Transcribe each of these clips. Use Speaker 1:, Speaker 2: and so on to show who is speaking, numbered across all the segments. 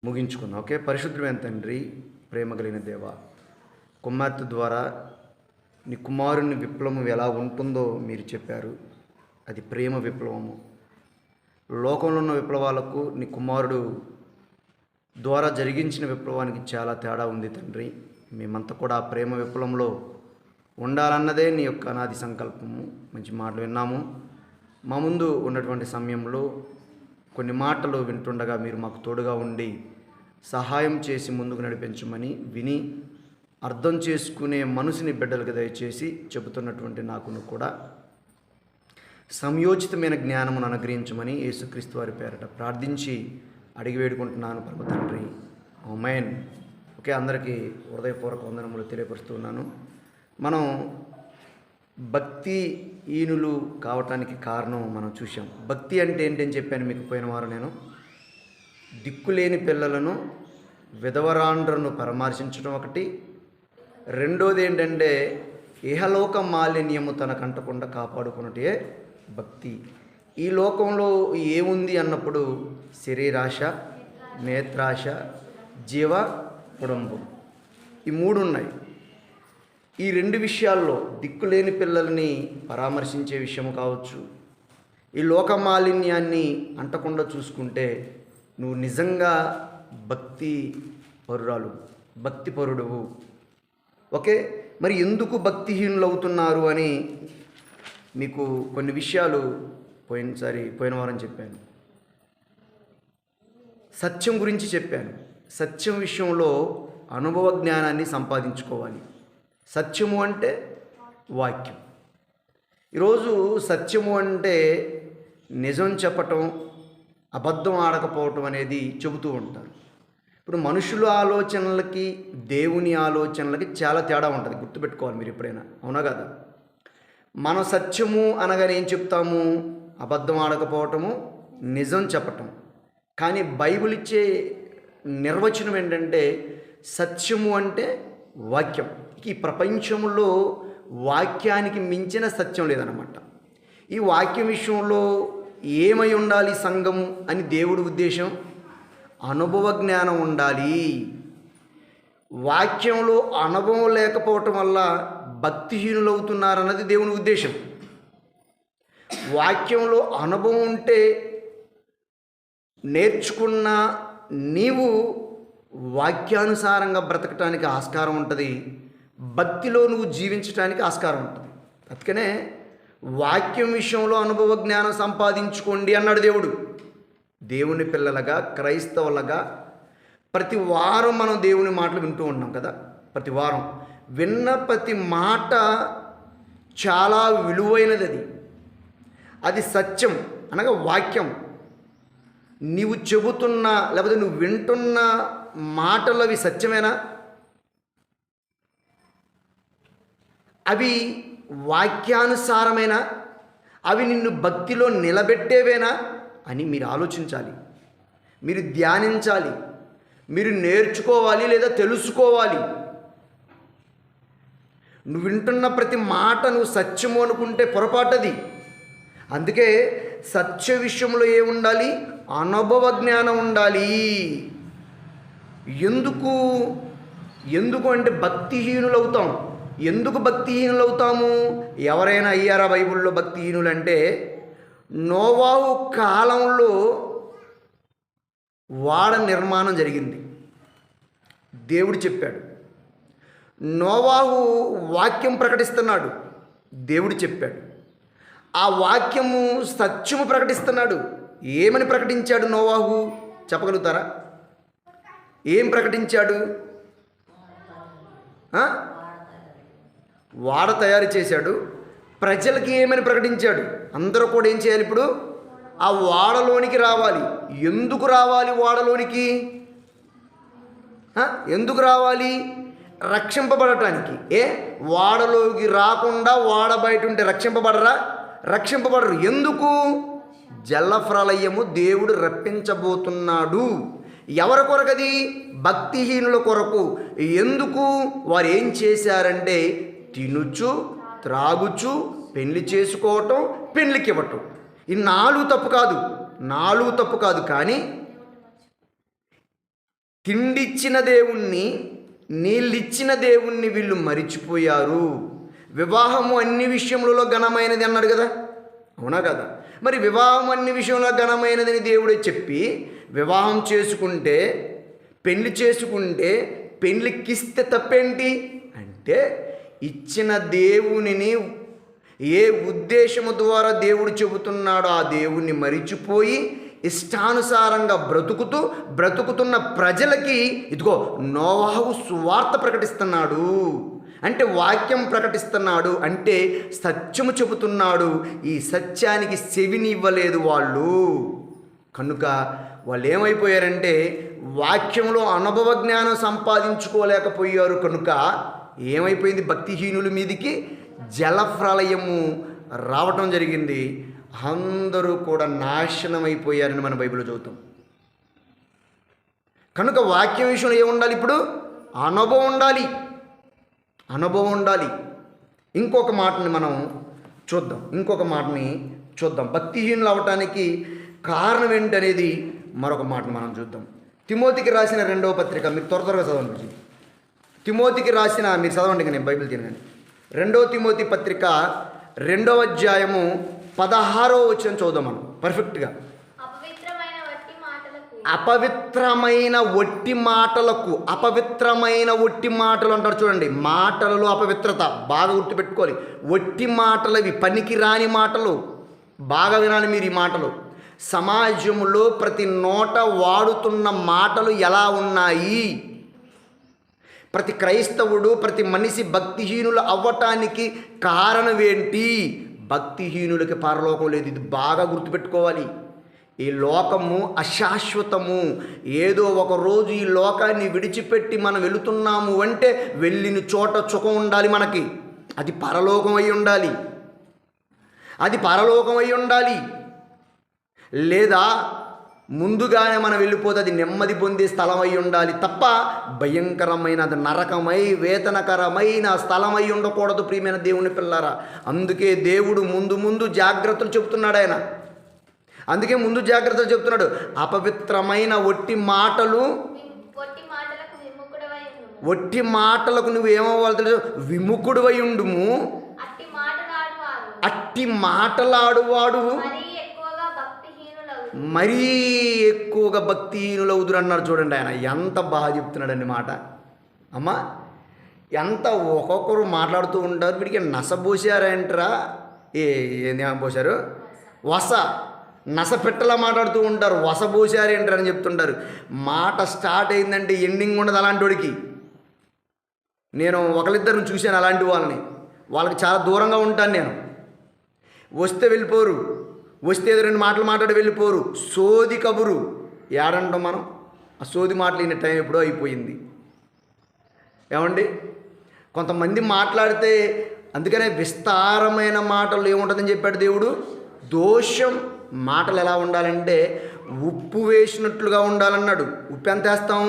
Speaker 1: ముగించుకుందాం. ఓకే. పరిశుద్ధమైన తండ్రి, ప్రేమ కలిగిన దేవ, కుమార్తె ద్వారా నీ కుమారుని విప్లవం ఎలా ఉంటుందో మీరు చెప్పారు. అది ప్రేమ విప్లవము. లోకంలో ఉన్న విప్లవాలకు నీ కుమారుడు ద్వారా జరిగించిన విప్లవానికి చాలా తేడా ఉంది తండ్రి. మేమంతా కూడా ఆ ప్రేమ విప్లవంలో ఉండాలన్నదే నీ యొక్క అనాది సంకల్పము. మంచి మాటలు విన్నాము. మా ముందు ఉన్నటువంటి సమయంలో కొన్ని మాటలు వింటుండగా మీరు మాకు తోడుగా ఉండి సహాయం చేసి ముందుకు నడిపించమని విని అర్థం చేసుకునే మనసుని బిడ్డలకు దయచేసి చెబుతున్నటువంటి నాకును కూడా సంయోచితమైన జ్ఞానమును అనుగ్రహించమని యేసుక్రీస్తు వారి పేరట ప్రార్థించి అడిగి వేడుకుంటున్నాను పరమ తండ్రి. ఆమేన్. ఓకే. అందరికీ హృదయపూర్వక వందనములు తెలియపరుస్తున్నాను. మనం భక్తిహీనులు కావటానికి కారణం మనం చూసాం. భక్తి అంటే ఏంటని చెప్పాను మీకు పోయిన వారం. నేను దిక్కులేని పిల్లలను విధవరాండ్రను పరామర్శించడం ఒకటి, రెండోది ఏంటంటే ఇహలోక మాలిన్యము తనకంటకుండా కాపాడుకున్నటే భక్తి. ఈ లోకంలో ఏముంది అన్నప్పుడు శరీరాశ, నేత్రాశ, జీవ కుటుంబం, ఈ మూడు ఉన్నాయి. ఈ రెండు విషయాల్లో దిక్కులేని పిల్లల్ని పరామర్శించే విషయము కావచ్చు, ఈ లోక మాలిన్యాన్ని అంటకుండా చూసుకుంటే నువ్వు నిజంగా భక్తి పరుడువు. ఓకే. మరి ఎందుకు భక్తిహీనులు అవుతున్నారు అని మీకు కొన్ని విషయాలు పోయిన వారం చెప్పాను. సత్యం గురించి చెప్పాను. సత్యం విషయంలో అనుభవ జ్ఞానాన్ని సంపాదించుకోవాలి. సత్యము అంటే వాక్యం. ఈరోజు సత్యము అంటే నిజం చెప్పటం, అబద్ధం ఆడకపోవటం అనేది చెబుతూ ఉంటారు. ఇప్పుడు మనుషుల ఆలోచనలకి దేవుని ఆలోచనలకి చాలా తేడా ఉంటుంది. గుర్తుపెట్టుకోవాలి మీరు ఎప్పుడైనా. అవునా కదా? మన సత్యము అనగానే ఏం చెప్తాము? అబద్ధం ఆడకపోవటము, నిజం చెప్పటం. కానీ బైబిల్ ఇచ్చే నిర్వచనం ఏంటంటే సత్యము అంటే వాక్యం. ఈ ప్రపంచంలో వాక్యానికి మించిన సత్యం లేదన్నమాట. ఈ వాక్యం విషయంలో ఏమై ఉండాలి సంఘము అని దేవుడి ఉద్దేశం? అనుభవ జ్ఞానం ఉండాలి. వాక్యంలో అనుభవం లేకపోవటం వల్ల భక్తిహీనులు అవుతున్నారన్నది దేవుని ఉద్దేశం. వాక్యంలో అనుభవం ఉంటే నేర్చుకున్న నీవు వాక్యానుసారంగా బ్రతకటానికి ఆస్కారం ఉంటుంది. భక్తిలో నువ్వు జీవించడానికి ఆస్కారం ఉంటుంది. అందుకనే వాక్యం విషయంలో అనుభవ జ్ఞానం సంపాదించుకోండి అన్నాడు దేవుడు. దేవుని పిల్లలుగా, క్రైస్తవులుగా ప్రతి వారం మనం దేవుని మాటలు వింటూ ఉన్నాం కదా. ప్రతి వారం విన్న ప్రతి మాట చాలా విలువైనది. అది సత్యం అనగా వాక్యం. నీవు చెబుతున్న లేకపోతే నువ్వు వింటున్న మాటలు అవి సత్యమేనా? అవి వాక్యానుసారమేనా? అవి నిన్ను భక్తిలో నిలబెట్టేవేనా అని మీరు ఆలోచించాలి. మీరు ధ్యానించాలి. మీరు నేర్చుకోవాలి లేదా తెలుసుకోవాలి. నువ్వు వింటున్న ప్రతి మాట నువ్వు సత్యము అనుకుంటే పొరపాటది. అందుకే సత్య విషయంలో ఏముండాలి? అనుభవ జ్ఞానం ఉండాలి. ఎందుకు అంటే భక్తిహీనులు అవుతాం. ఎందుకు భక్తిహీనులు అవుతాము? ఎవరైనా అయ్యారా బైబిల్లో భక్తిహీనులు అంటే? నోవాహు కాలంలో వాడ నిర్మాణం జరిగింది. దేవుడు చెప్పాడు. నోవాహు వాక్యం ప్రకటిస్తున్నాడు. దేవుడు చెప్పాడు. ఆ వాక్యము సత్యము ప్రకటిస్తున్నాడు. ఏమని ప్రకటించాడు నోవాహు? చెప్పగలుగుతారా? ఏం ప్రకటించాడు? వాడ తయారు చేశాడు. ప్రజలకి ఏమని ప్రకటించాడు? అందరూ కూడా ఏం చేయాలి? ఇప్పుడు ఆ వాడలోనికి రావాలి. ఎందుకు రావాలి వాడలోనికి? ఎందుకు రావాలి? రక్షింపబడటానికి. వాడలోకి రాకుండా వాడ బయట ఉంటే రక్షింపబడరు. ఎందుకు? జలప్రళయము దేవుడు రప్పించబోతున్నాడు. ఎవరి కొరకది? భక్తిహీనుల కొరకు. ఎందుకు? వారు ఏం చేశారంటే తినుచు, త్రాగుచు, పెళ్లి చేసుకోవటం, పెళ్లికి ఇవ్వటం. ఈ నాలుగు తప్పు కాదు. కానీ తిండిచ్చిన దేవుణ్ణి, నీళ్ళిచ్చిన దేవుణ్ణి వీళ్ళు మరిచిపోయారు. వివాహము అన్ని విషయములలో ఘనమైనది అన్నాడు కదా, అవునా కదా? మరి వివాహం అన్ని విషయంలో ఘనమైనదని దేవుడే చెప్పి వివాహం చేసుకుంటే, పెళ్ళికిస్తే తప్పేంటి అంటే, ఇచ్చిన దేవునిని ఏ ఉద్దేశము ద్వారా దేవుడు చెబుతున్నాడో ఆ దేవుణ్ణి మరిచిపోయి ఇష్టానుసారంగా బ్రతుకుతున్న ప్రజలకి ఇదిగో నోవాహు సువార్త ప్రకటిస్తున్నాడు. అంటే వాక్యం ప్రకటిస్తున్నాడు, అంటే సత్యము చెబుతున్నాడు. ఈ సత్యానికి చెవినివ్వలేదు వాళ్ళు. కనుక వాళ్ళు ఏమైపోయారంటే వాక్యంలో అనుభవ జ్ఞానం సంపాదించుకోలేకపోయారు. కనుక ఏమైపోయింది, భక్తిహీనుల మీదికి జలప్రళయము రావటం జరిగింది. అందరూ కూడా నాశనమైపోయారని మన బైబిల్లో చదువుతాం. కనుక వాక్యం విషయంలో ఏముండాలి? ఇప్పుడు అనుభవం ఉండాలి. ఇంకొక మాటని చూద్దాం. భక్తిహీనులు అవటానికి కారణం ఏంటనేది మరొక మాటను మనం చూద్దాం. తిమోతికి రాసిన 2వ పత్రిక, మీరు త్వరగా చదవండి. తిమోతికి రాసిన, మీరు చదవండి, నేను బైబిల్ తినగానే 2వ తిమోతి పత్రిక 2వ అధ్యాయము 16వ వచనం చదువుదాం మనం పర్ఫెక్ట్గా. అపవిత్రమైన ఒట్టి మాటలు అంటారు చూడండి. మాటలలో అపవిత్రత బాగా గుర్తుపెట్టుకోవాలి. ఒట్టి మాటలు, ఇవి పనికి రాని మాటలు. బాగా వినాలి మీరు ఈ మాటలు. సమాజంలో ప్రతి నోట వాడుతున్న మాటలు ఎలా ఉన్నాయి? ప్రతి క్రైస్తవుడు, ప్రతి మనిషి భక్తిహీనులు అవ్వటానికి కారణం ఏంటి? భక్తిహీనులకి పరలోకం లేదు. ఇది బాగా గుర్తుపెట్టుకోవాలి. ఈ లోకము అశాశ్వతము. ఏదో ఒక రోజు ఈ లోకాన్ని విడిచిపెట్టి మనం వెళుతున్నాము అంటే వెళ్ళిన చోట సుఖం ఉండాలి మనకి. అది పరలోకం అయి ఉండాలి. లేదా ముందుగానే మనం వెళ్ళిపోతే అది నెమ్మది పొందే స్థలం అయి ఉండాలి తప్ప భయంకరమైన, అది నరకమై వేతనకరమైన స్థలమై ఉండకూడదు. ప్రియమైన దేవుని పిల్లారా, అందుకే దేవుడు ముందు జాగ్రత్తలు చెబుతున్నాడు. ఆయన అందుకే ముందు జాగ్రత్తలు చెప్తున్నాడు. అపవిత్రమైన ఒట్టి మాటలకు నువ్వు ఏమవ్వాలి తెలుసు? విముఖుడువై ఉండుము. అట్టి మాటలాడువాడు మరీ ఎక్కువగా భక్తిహీనులవుదురు అన్నాడు. చూడండి, ఆయన ఎంత బాగా చెప్తున్నాడండి మాట. అమ్మా, ఎంత ఒక్కొక్కరు మాట్లాడుతూ ఉంటారు. వీడికి నసబోసారంటరా, ఏంది పోసారు? నస పెట్టలా మాట్లాడుతూ ఉంటారు. వసబోసారేంటారని చెప్తుంటారు. మాట స్టార్ట్ అయిందంటే ఎండింగ్ ఉండదు అలాంటి వాడికి. నేను ఒకరిద్దరిని చూశాను అలాంటి వాళ్ళకి చాలా దూరంగా ఉంటాను నేను. వస్తే వెళ్ళిపోరు, వస్తే ఏదో 2 మాటలు మాట్లాడి వెళ్ళిపోరు. సోది కబురు ఏడంటాం మనం. ఆ సోది మాటలు ఈయన టైం ఎప్పుడో అయిపోయింది. ఏమండి, కొంతమంది మాట్లాడితే, అందుకనే విస్తారమైన మాటలు ఏముంటుందని చెప్పాడు దేవుడు. దోషం మాటలు ఎలా ఉండాలంటే ఉప్పు వేసినట్లుగా ఉండాలన్నాడు. ఉప్పు ఎంత వేస్తాం?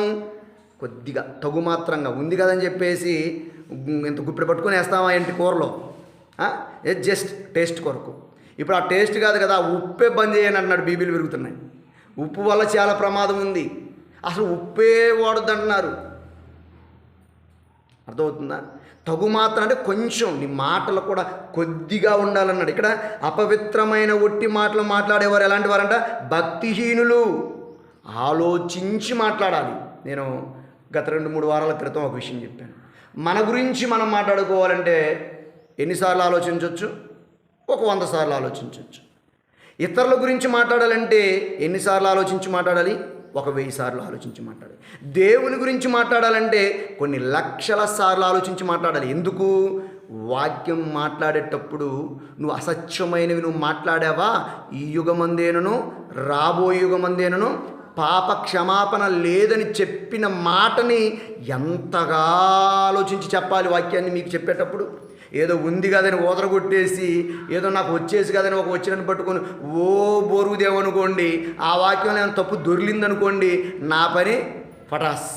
Speaker 1: కొద్దిగా, తగుమాత్రంగా ఉంది కదని చెప్పేసి ఇంత గుప్పెడు పట్టుకొని వేస్తామా ఏంటి కూరలో? జస్ట్ టేస్ట్ కొరకు. ఇప్పుడు ఆ టేస్ట్ కాదు కదా, ఉప్పే బంద్ చేయని అన్నాడు. బీబీలు పెరుగుతున్నాయి. ఉప్పు వల్ల చాలా ప్రమాదం ఉంది. అసలు ఉప్పే వాడొద్దంటున్నారు. అర్థమవుతుందా? తగు మాత్రం అంటే కొంచెం, నీ మాటలు కూడా కొద్దిగా ఉండాలన్నాడు. ఇక్కడ అపవిత్రమైన ఒట్టి మాటలు మాట్లాడేవారు ఎలాంటి వారంట? భక్తిహీనులు. ఆలోచించి మాట్లాడాలి. నేను గత 2-3 వారాల క్రితం ఒక విషయం చెప్పాను. మన గురించి మనం మాట్లాడుకోవాలంటే ఎన్నిసార్లు ఆలోచించవచ్చు? ఒక 100 సార్లు ఆలోచించవచ్చు. ఇతరుల గురించి మాట్లాడాలంటే ఎన్నిసార్లు ఆలోచించి మాట్లాడాలి? ఒక 1000 సార్లు ఆలోచించి మాట్లాడాలి. దేవుని గురించి మాట్లాడాలంటే కొన్ని లక్షల సార్లు ఆలోచించి మాట్లాడాలి. ఎందుకు? వాక్యం మాట్లాడేటప్పుడు నువ్వు అసత్యమైనవి నువ్వు మాట్లాడావా, ఈ యుగమందేనను రాబోయే యుగమందేనను పాప క్షమాపణ లేదని చెప్పిన మాటని ఎంతగా ఆలోచించి చెప్పాలి. వాక్యాన్ని మీకు చెప్పేటప్పుడు ఏదో ఉంది కదని ఓదరగొట్టేసి, ఏదో నాకు వచ్చేసి కదని ఒక వచ్చినని పట్టుకొని బోరుగుదేవనుకోండి, ఆ వాక్యంలో ఏమైనా తప్పు దొరిలిందనుకోండి, నా పని పటాస్.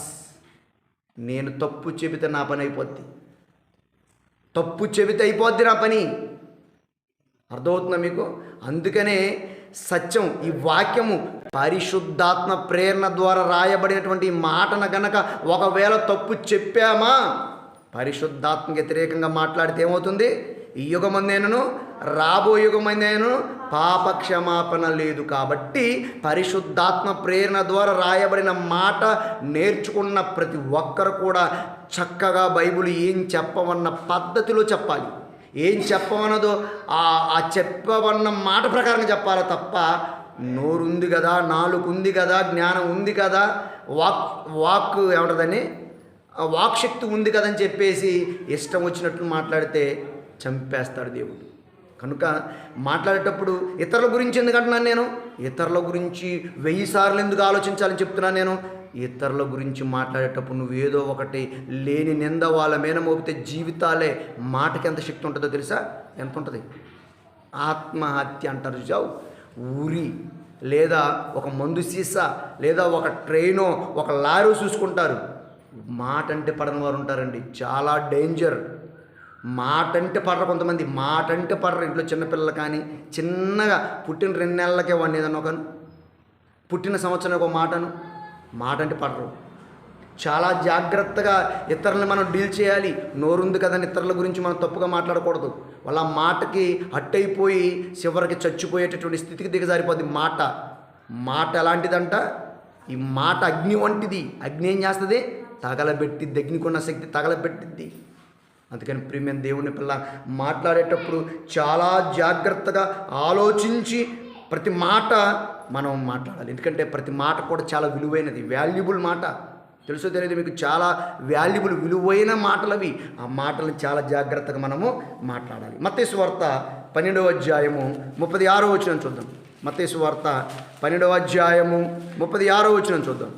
Speaker 1: నేను తప్పు చెబితే నా పని అయిపోద్ది. నా పని. అర్థమవుతుందా మీకు? అందుకనే సత్యం, ఈ వాక్యము పరిశుద్ధాత్మ ప్రేరణ ద్వారా రాయబడినటువంటి ఈ మాటను గనక ఒకవేళ తప్పు చెప్పామా, పరిశుద్ధాత్మకు వ్యతిరేకంగా మాట్లాడితే ఏమవుతుంది? ఈ యుగమందేనను రాబో యుగమందేనను పాప క్షమాపణ లేదు. కాబట్టి పరిశుద్ధాత్మ ప్రేరణ ద్వారా రాయబడిన మాట నేర్చుకున్న ప్రతి ఒక్కరు కూడా చక్కగా బైబిల్ ఏం చెప్పవన్న పద్ధతిలో చెప్పాలి. ఏం చెప్పవన్నదో ఆ చెప్పవన్న మాట ప్రకారం చెప్పాలి తప్ప నోరుంది కదా, నాలుగు ఉంది కదా, జ్ఞానం ఉంది కదా, వాక్ ఏమంటుందని వాక్శక్తి ఉంది కదని చెప్పేసి ఇష్టం వచ్చినట్లు మాట్లాడితే చంపేస్తాడు దేవుడు. కనుక మాట్లాడేటప్పుడు ఇతరుల గురించి ఎందుకంటున్నాను నేను? ఇతరుల గురించి 1000 సార్లు ఎందుకు ఆలోచించాలని చెప్తున్నాను నేను? ఇతరుల గురించి మాట్లాడేటప్పుడు నువ్వు ఏదో ఒకటి లేని నింద వాళ్ళ మీద మోపితే జీవితాలే మాటకి ఎంత శక్తి ఉంటుందో తెలుసా? ఎంత ఉంటుంది? ఆత్మహత్య అంటారు చూసావు, ఊరి లేదా ఒక మందు సీసా లేదా ఒక ట్రైనో ఒక లారీ చూసుకుంటారు. మాట అంటే పడని వారు ఉంటారండి, చాలా డేంజర్. మాట అంటే పడరు కొంతమంది, మాట అంటే పడరు. ఇంట్లో చిన్నపిల్లలు కానీ చిన్నగా పుట్టిన 2 నెలలకే వాడిని ఏదన్నా ఒకను, పుట్టిన సంవత్సరానికి ఒక మాట అంటే పడరు. చాలా జాగ్రత్తగా ఇతరులను మనం డీల్ చేయాలి. నోరుంది కదని ఇతరుల గురించి మనం తప్పుగా మాట్లాడకూడదు. వాళ్ళ మాటకి అట్టయిపోయి చివరికి చచ్చిపోయేటటువంటి స్థితికి దిగజారిపోద్ది మాట ఎలాంటిదంట? ఈ మాట అగ్ని వంటిది. అగ్ని ఏం చేస్తుంది? తగలబెట్టిద్ది. అగ్నికున్న శక్తి తగలబెట్టిద్ది. అందుకని ప్రియమైన దేవుని పిల్ల మాట్లాడేటప్పుడు చాలా జాగ్రత్తగా ఆలోచించి ప్రతి మాట మనం మాట్లాడాలి. ఎందుకంటే ప్రతి మాట కూడా చాలా విలువైనది, వాల్యుబుల్ మాట. తెలుసో తెలియదు మీకు, చాలా వాల్యుబుల్ విలువైన మాటలు అవి. ఆ మాటలను చాలా జాగ్రత్తగా మనము మాట్లాడాలి. మత్తయి సువార్త 12వ అధ్యాయము 36వ వచనం చూద్దాం. మత్తయి సువార్త 12వ అధ్యాయము 36వ వచనం చూద్దాం.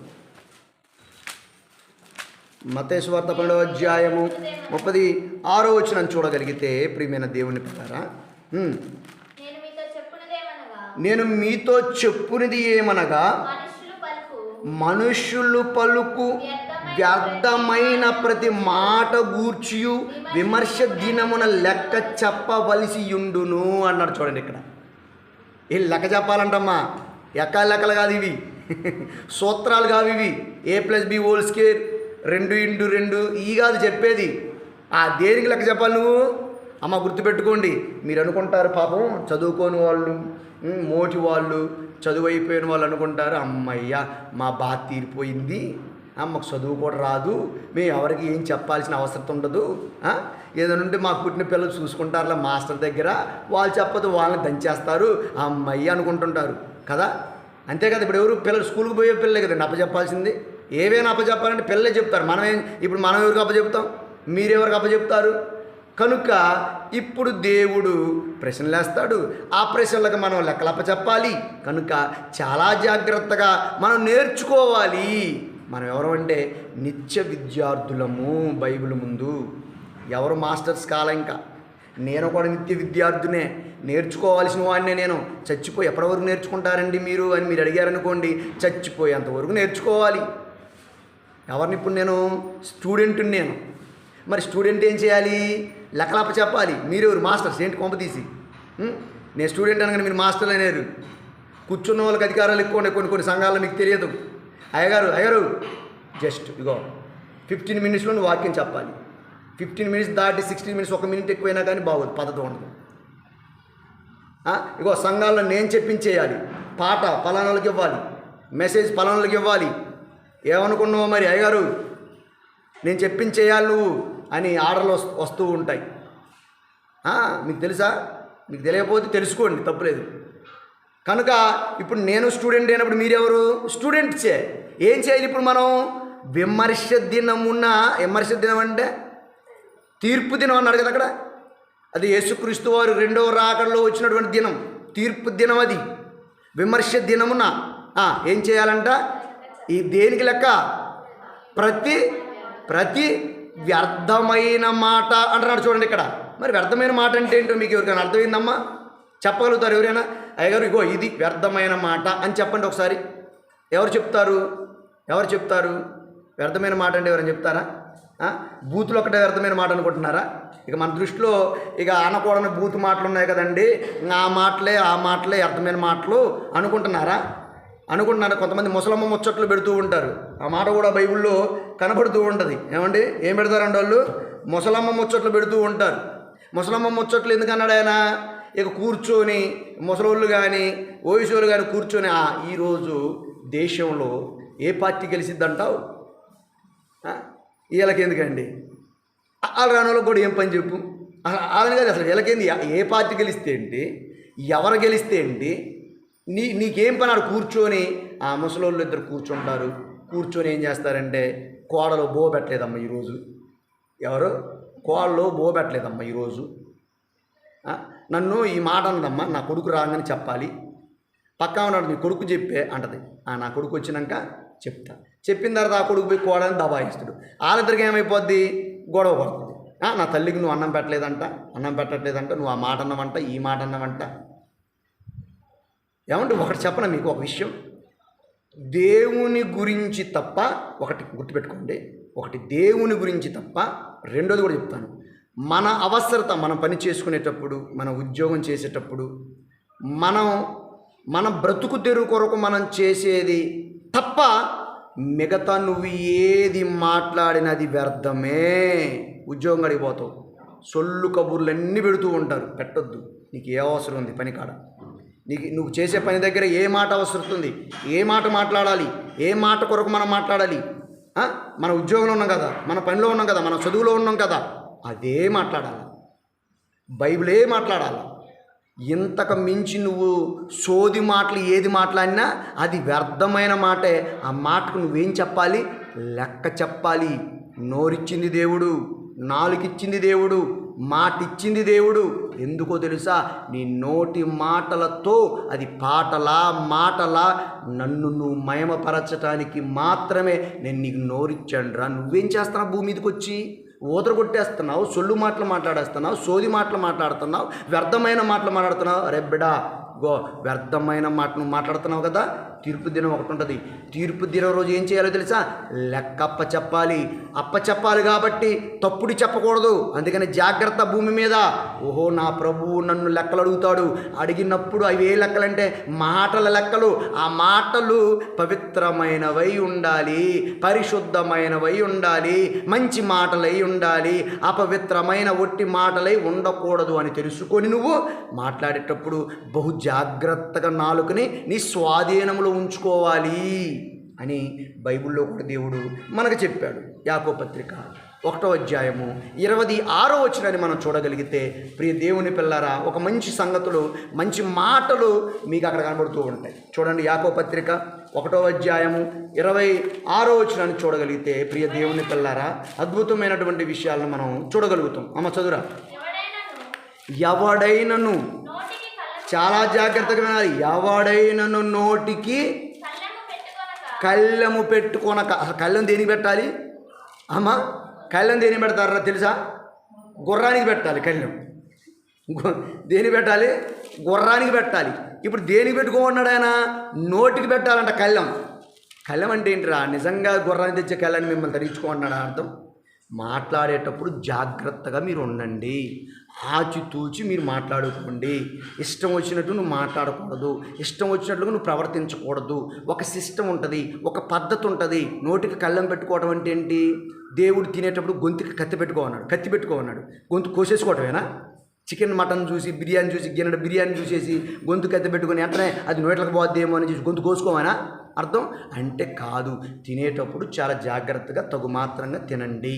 Speaker 1: మత్తయి సువార్త 12వ అధ్యాయము 36వ వచనం చూడగలిగితే ప్రియమైన దేవుని పిల్లారా, నేను మీతో చెప్పునిది ఏమనగా మనుష్యులు పలుకు వ్యర్థమైన ప్రతి మాట గూర్చియు విమర్శ దినమున లెక్క చెప్పవలసి ఉండును అన్నాడు. చూడండి, ఇక్కడ ఈ లెక్క చెప్పాలంటమ్మా. లెక్కలు కాదు ఇవి, సూత్రాలు కావు ఇవి. A+B² 2x2 ఈ కాదు చెప్పేది. దేనికి లెక్క చెప్పాలి నువ్వు? అమ్మ గుర్తుపెట్టుకోండి. మీరు అనుకుంటారు పాపం చదువుకోని వాళ్ళు, మోటి వాళ్ళు, చదువు అయిపోయిన వాళ్ళు అనుకుంటారు, అమ్మయ్య మా బాధ తీరిపోయింది, మాకు చదువు కూడా రాదు, మేము ఎవరికి ఏం చెప్పాల్సిన అవసరం ఉండదు, ఏదైనా మా పుట్టిన పిల్లలు చూసుకుంటారులే మాస్టర్ దగ్గర, వాళ్ళు చెప్పదు వాళ్ళని దంచేస్తారు అమ్మయ్య అనుకుంటుంటారు కదా. అంతే కదా. ఇప్పుడు ఎవరు పిల్లలు స్కూల్కి పోయే పిల్లలే కదండి అప్పచెప్పాల్సింది. ఏవైనా అప్పచెప్పాలంటే పిల్లలే చెప్తారు. మనం ఎవరికి అప్పచెప్తాం? మీరెవరికి అప్పచెప్తారు? కనుక ఇప్పుడు దేవుడు ప్రశ్నలు వేస్తాడు. ఆ ప్రశ్నలకు మనం లెక్కలు అప్పచెప్పాలి. కనుక చాలా జాగ్రత్తగా మనం నేర్చుకోవాలి. మనం ఎవరు అంటే నిత్య విద్యార్థులము బైబిల్ ముందు. ఎవరు మాస్టర్స్ కాల, ఇంకా నేను కూడా నిత్య విద్యార్థునే, నేర్చుకోవాల్సిన వాడినే. నేను చచ్చిపోయి ఎప్పటి వరకు నేర్చుకుంటారండి మీరు అని మీరు అడిగారనుకోండి, చచ్చిపోయేంతవరకు నేర్చుకోవాలి. ఎవరిని? ఇప్పుడు నేను స్టూడెంట్ని. మరి స్టూడెంట్ ఏం చేయాలి? లెక్కలప్ప చెప్పాలి. మీరెవరు? మాస్టర్స్ ఏంటి కొంప తీసి? నేను స్టూడెంట్ అనగానే మీరు మాస్టర్లు అనేరు. కూర్చున్న వాళ్ళకి అధికారాలు ఎక్కువ ఉన్నాయి కొన్ని సంఘాల్లో, మీకు తెలియదు. అయ్యారు జస్ట్ ఇగో 15 మినిట్స్లో నువ్వు వాక్యం చెప్పాలి. 15 మినిట్స్ దాటి 16 మినిట్స్, 1 మినిట్ ఎక్కువైనా కానీ బాగోదు, పద్ధతి ఉండదు. ఇగో సంఘాల్లో నేను చెప్పించేయాలి, పాట పలానాళ్ళకి ఇవ్వాలి, మెసేజ్ పలానాళ్ళకి ఇవ్వాలి. ఏమనుకున్నావు మరి? అయ్యగారు నేను చెప్పించేయాలి నువ్వు అని ఆర్డర్లు వస్తూ ఉంటాయి. మీకు తెలుసా? మీకు తెలియకపోతే తెలుసుకోండి, తప్పులేదు. కనుక ఇప్పుడు నేను స్టూడెంట్ అయినప్పుడు మీరెవరు? స్టూడెంట్సే. ఏం చేయాలి ఇప్పుడు మనం? విమర్శ దినం అంటే తీర్పు దినం అన్నాడు కదా అక్కడ. అది యేసుక్రీస్తు వారు 2వ రాకడలో వచ్చినటువంటి దినం, తీర్పు దినం. అది విమర్శ దినమున ఏం చేయాలంట? ఈ దేనికి లెక్క? ప్రతి వ్యర్థమైన మాట అంటున్నాడు. చూడండి ఇక్కడ. మరి వ్యర్థమైన మాట అంటే ఏంటో మీకు ఎవరికైనా అర్థమైందమ్మా? చెప్పగలుగుతారు ఎవరైనా? అయ్యగారు ఇగో ఇది వ్యర్థమైన మాట అని చెప్పండి ఒకసారి. ఎవరు చెప్తారు? వ్యర్థమైన మాట అంటే ఎవరైనా చెప్తారా? బూతులు ఒకటే వ్యర్థమైన మాట అనుకుంటున్నారా? ఇక మన దృష్టిలో ఇక అనకూడని బూతు మాటలు ఉన్నాయి కదండి, ఆ మాటలే వ్యర్థమైన మాటలు అనుకుంటున్నారా? అనుకుంటున్నాను. కొంతమంది ముసలమ్మ ముచ్చట్లు పెడుతూ ఉంటారు. ఆ మాట కూడా బైబిల్లో కనబడుతూ ఉంటుంది. ఏమండి, ఏం పెడతారండి వాళ్ళు? ముసలమ్మ ముచ్చట్లు పెడుతూ ఉంటారు. ముసలమ్మ ముచ్చట్లు ఎందుకన్నాడు ఆయన? ఇక కూర్చొని ముసలోళ్ళు కానీ వయసోళ్ళు కానీ కూర్చొని ఈరోజు దేశంలో ఏ పార్టీ గెలిచిద్దంటావు? వీళ్ళకి ఎందుకండి? వాళ్ళ రానోళ్ళకి కూడా ఏం పని చెప్పు. వాళ్ళని కాదు, అసలు వీళ్ళకేంది? ఏ పార్టీ గెలిస్తే ఏంటి, ఎవరు గెలిస్తే ఏంటి, నీకేం పని? ఆడు కూర్చొని ఆ ముసలోళ్ళు ఇద్దరు కూర్చుంటారు. కూర్చొని ఏం చేస్తారంటే, కోడలో బో పెట్టలేదమ్మా ఈరోజు. ఎవరు? కోడలో బో పెట్టలేదమ్మా ఈరోజు. నన్ను ఈ మాట అన్నదమ్మా, నా కొడుకు రాగానే చెప్పాలి. పక్కా ఉన్నాడు, నీ కొడుకు చెప్పే అంటది. నా కొడుకు వచ్చినాక చెప్తా. చెప్పిన తర్వాత ఆ కొడుకు పోయి కోడని దబాయిస్తాడు. వాళ్ళిద్దరికి ఏమైపోద్ది? గొడవ పడుతుంది. నా తల్లికి నువ్వు అన్నం పెట్టలేదంట, అన్నం పెట్టట్లేదంట, నువ్వు ఆ మాట అన్నవంట, ఈ మాట అన్నవంట. ఏమంటే ఒకటి చెప్పనా మీకు ఒక విషయం, దేవుని గురించి తప్ప, ఒకటి గుర్తుపెట్టుకోండి, ఒకటి దేవుని గురించి తప్ప, రెండోది కూడా చెప్తాను. మన అవసరత, మనం పని చేసుకునేటప్పుడు, మన ఉద్యోగం చేసేటప్పుడు, మన బ్రతుకు తెరువు కొరకు మనం చేసేది తప్ప మిగతా నువ్వు ఏది మాట్లాడినది వ్యర్థమే. ఉద్యోగం అడిగిపోతావు, సొల్లు కబుర్లు అన్నీ పెడుతూ ఉంటారు. పెట్టొద్దు. నీకు ఏ అవసరం ఉంది పని కాడ? నువ్వు చేసే పని దగ్గర ఏ మాట అవసరం ఉంది, ఏ మాట మాట్లాడాలి, ఏ మాట కొరకు మనం మాట్లాడాలి? మన ఉద్యోగంలో ఉన్నాం కదా, మన పనిలో ఉన్నాం కదా, మన చదువులో ఉన్నాం కదా, అదే మాట్లాడాలి. బైబిలే మాట్లాడాలి. ఇంతకు మించి నువ్వు సోది మాటలు ఏది మాట్లాడినా అది వ్యర్థమైన మాటే. ఆ మాటకు నువ్వేం చెప్పాలి? లెక్క చెప్పాలి. నోరిచ్చింది దేవుడు, నాలుగిచ్చింది దేవుడు, మాట ఇచ్చింది దేవుడు. ఎందుకో తెలుసా? నీ నోటి మాటలతో, అది పాటలా మాటలా, నన్ను నువ్వు మయమపరచటానికి మాత్రమే నేను నీకు నోరిచ్చాను రా. నువ్వేం చేస్తున్నావు? భూమి మీదకి వచ్చి ఊదర కొట్టేస్తున్నావు, సొల్లు మాటలు మాట్లాడేస్తున్నావు, సోది మాటలు మాట్లాడుతున్నావు, వ్యర్థమైన మాటలు మాట్లాడుతున్నావు. అరే బిడ్డా, వ్యర్థమైన మాట నువ్వు మాట్లాడుతున్నావు కదా, తీర్పు దినం ఒకటి ఉంటుంది. తీర్పు దినం రోజు ఏం చేయాలో తెలుసా? లెక్క అప్పచెప్పాలి కాబట్టి తప్పుడు చెప్పకూడదు. అందుకని జాగ్రత్త భూమి మీద. ఓహో, నా ప్రభువు నన్ను లెక్కలు అడుగుతాడు. అడిగినప్పుడు అవి ఏ లెక్కలంటే మాటల లెక్కలు. ఆ మాటలు పవిత్రమైనవై ఉండాలి, పరిశుద్ధమైనవై ఉండాలి, మంచి మాటలై ఉండాలి, అపవిత్రమైన ఒట్టి మాటలై ఉండకూడదు అని తెలుసుకొని నువ్వు మాట్లాడేటప్పుడు బహు జాగ్రత్తగా నాలుకని నీ స్వాధీనంలో ఉంచుకోవాలి అని బైబిల్లో కూడా దేవుడు మనకు చెప్పాడు. యాకోబు పత్రిక 1వ అధ్యాయము 26వ వచనాన్ని మనం చూడగలిగితే, ప్రియ దేవుని పిల్లారా, ఒక మంచి సంగతులు, మంచి మాటలు మీకు అక్కడ కనబడుతూ ఉంటాయి. చూడండి, యాకోబు పత్రిక 1వ అధ్యాయము 26వ వచనాన్ని చూడగలిగితే, ప్రియ దేవుని పిల్లారా, అద్భుతమైనటువంటి విషయాలను మనం చూడగలుగుతాం. అమ్మ చదువురా. ఎవడైనను, చాలా జాగ్రత్తగా వినాలి, ఎవడైనను నోటికి కళ్ళెము పెట్టుకొనక. అసలు కళ్ళెం దేనికి పెట్టాలి అమ్మ? కళ్ళెం దేనికి పెడతారా తెలుసా? గుర్రానికి పెట్టాలి కళ్ళెం. దేనికి పెట్టాలి? గుర్రానికి పెట్టాలి. ఇప్పుడు దేనికి పెట్టుకోమన్నాడు ఆయన? నోటికి పెట్టాలంట కళ్ళెం. కళ్ళెం అంటే ఏంటిరా? నిజంగా గుర్రాన్ని తెచ్చే కళ్ళని మిమ్మల్ని తరించుకోమన్నాడు అర్థం. మాట్లాడేటప్పుడు జాగ్రత్తగా మీరు ఉండండి, ఆచితూచి మీరు మాట్లాడుకోండి. ఇష్టం వచ్చినట్టు నువ్వు మాట్లాడకూడదు, ఇష్టం వచ్చినట్లుగా నువ్వు ప్రవర్తించకూడదు. ఒక సిస్టమ్ ఉంటుంది, ఒక పద్ధతి ఉంటుంది. నోటికి కళ్ళెం పెట్టుకోవడం అంటే ఏంటి? దేవుడు తినేటప్పుడు గొంతుకి కత్తి పెట్టుకోమన్నాడు. గొంతు కోసేసుకోవటమేనా? చికెన్ మటన్ చూసి, బిర్యానీ చూసి, గిన్నె బిర్యానీ చూసేసి గొంతు కత్తి పెట్టుకొని వెంటనే అది నోట్లకు పోద్దేమో అని చూసి గొంతు కోసుకోమనా అర్థం? అంటే కాదు. తినేటప్పుడు చాలా జాగ్రత్తగా తగు మాత్రంగా తినండి,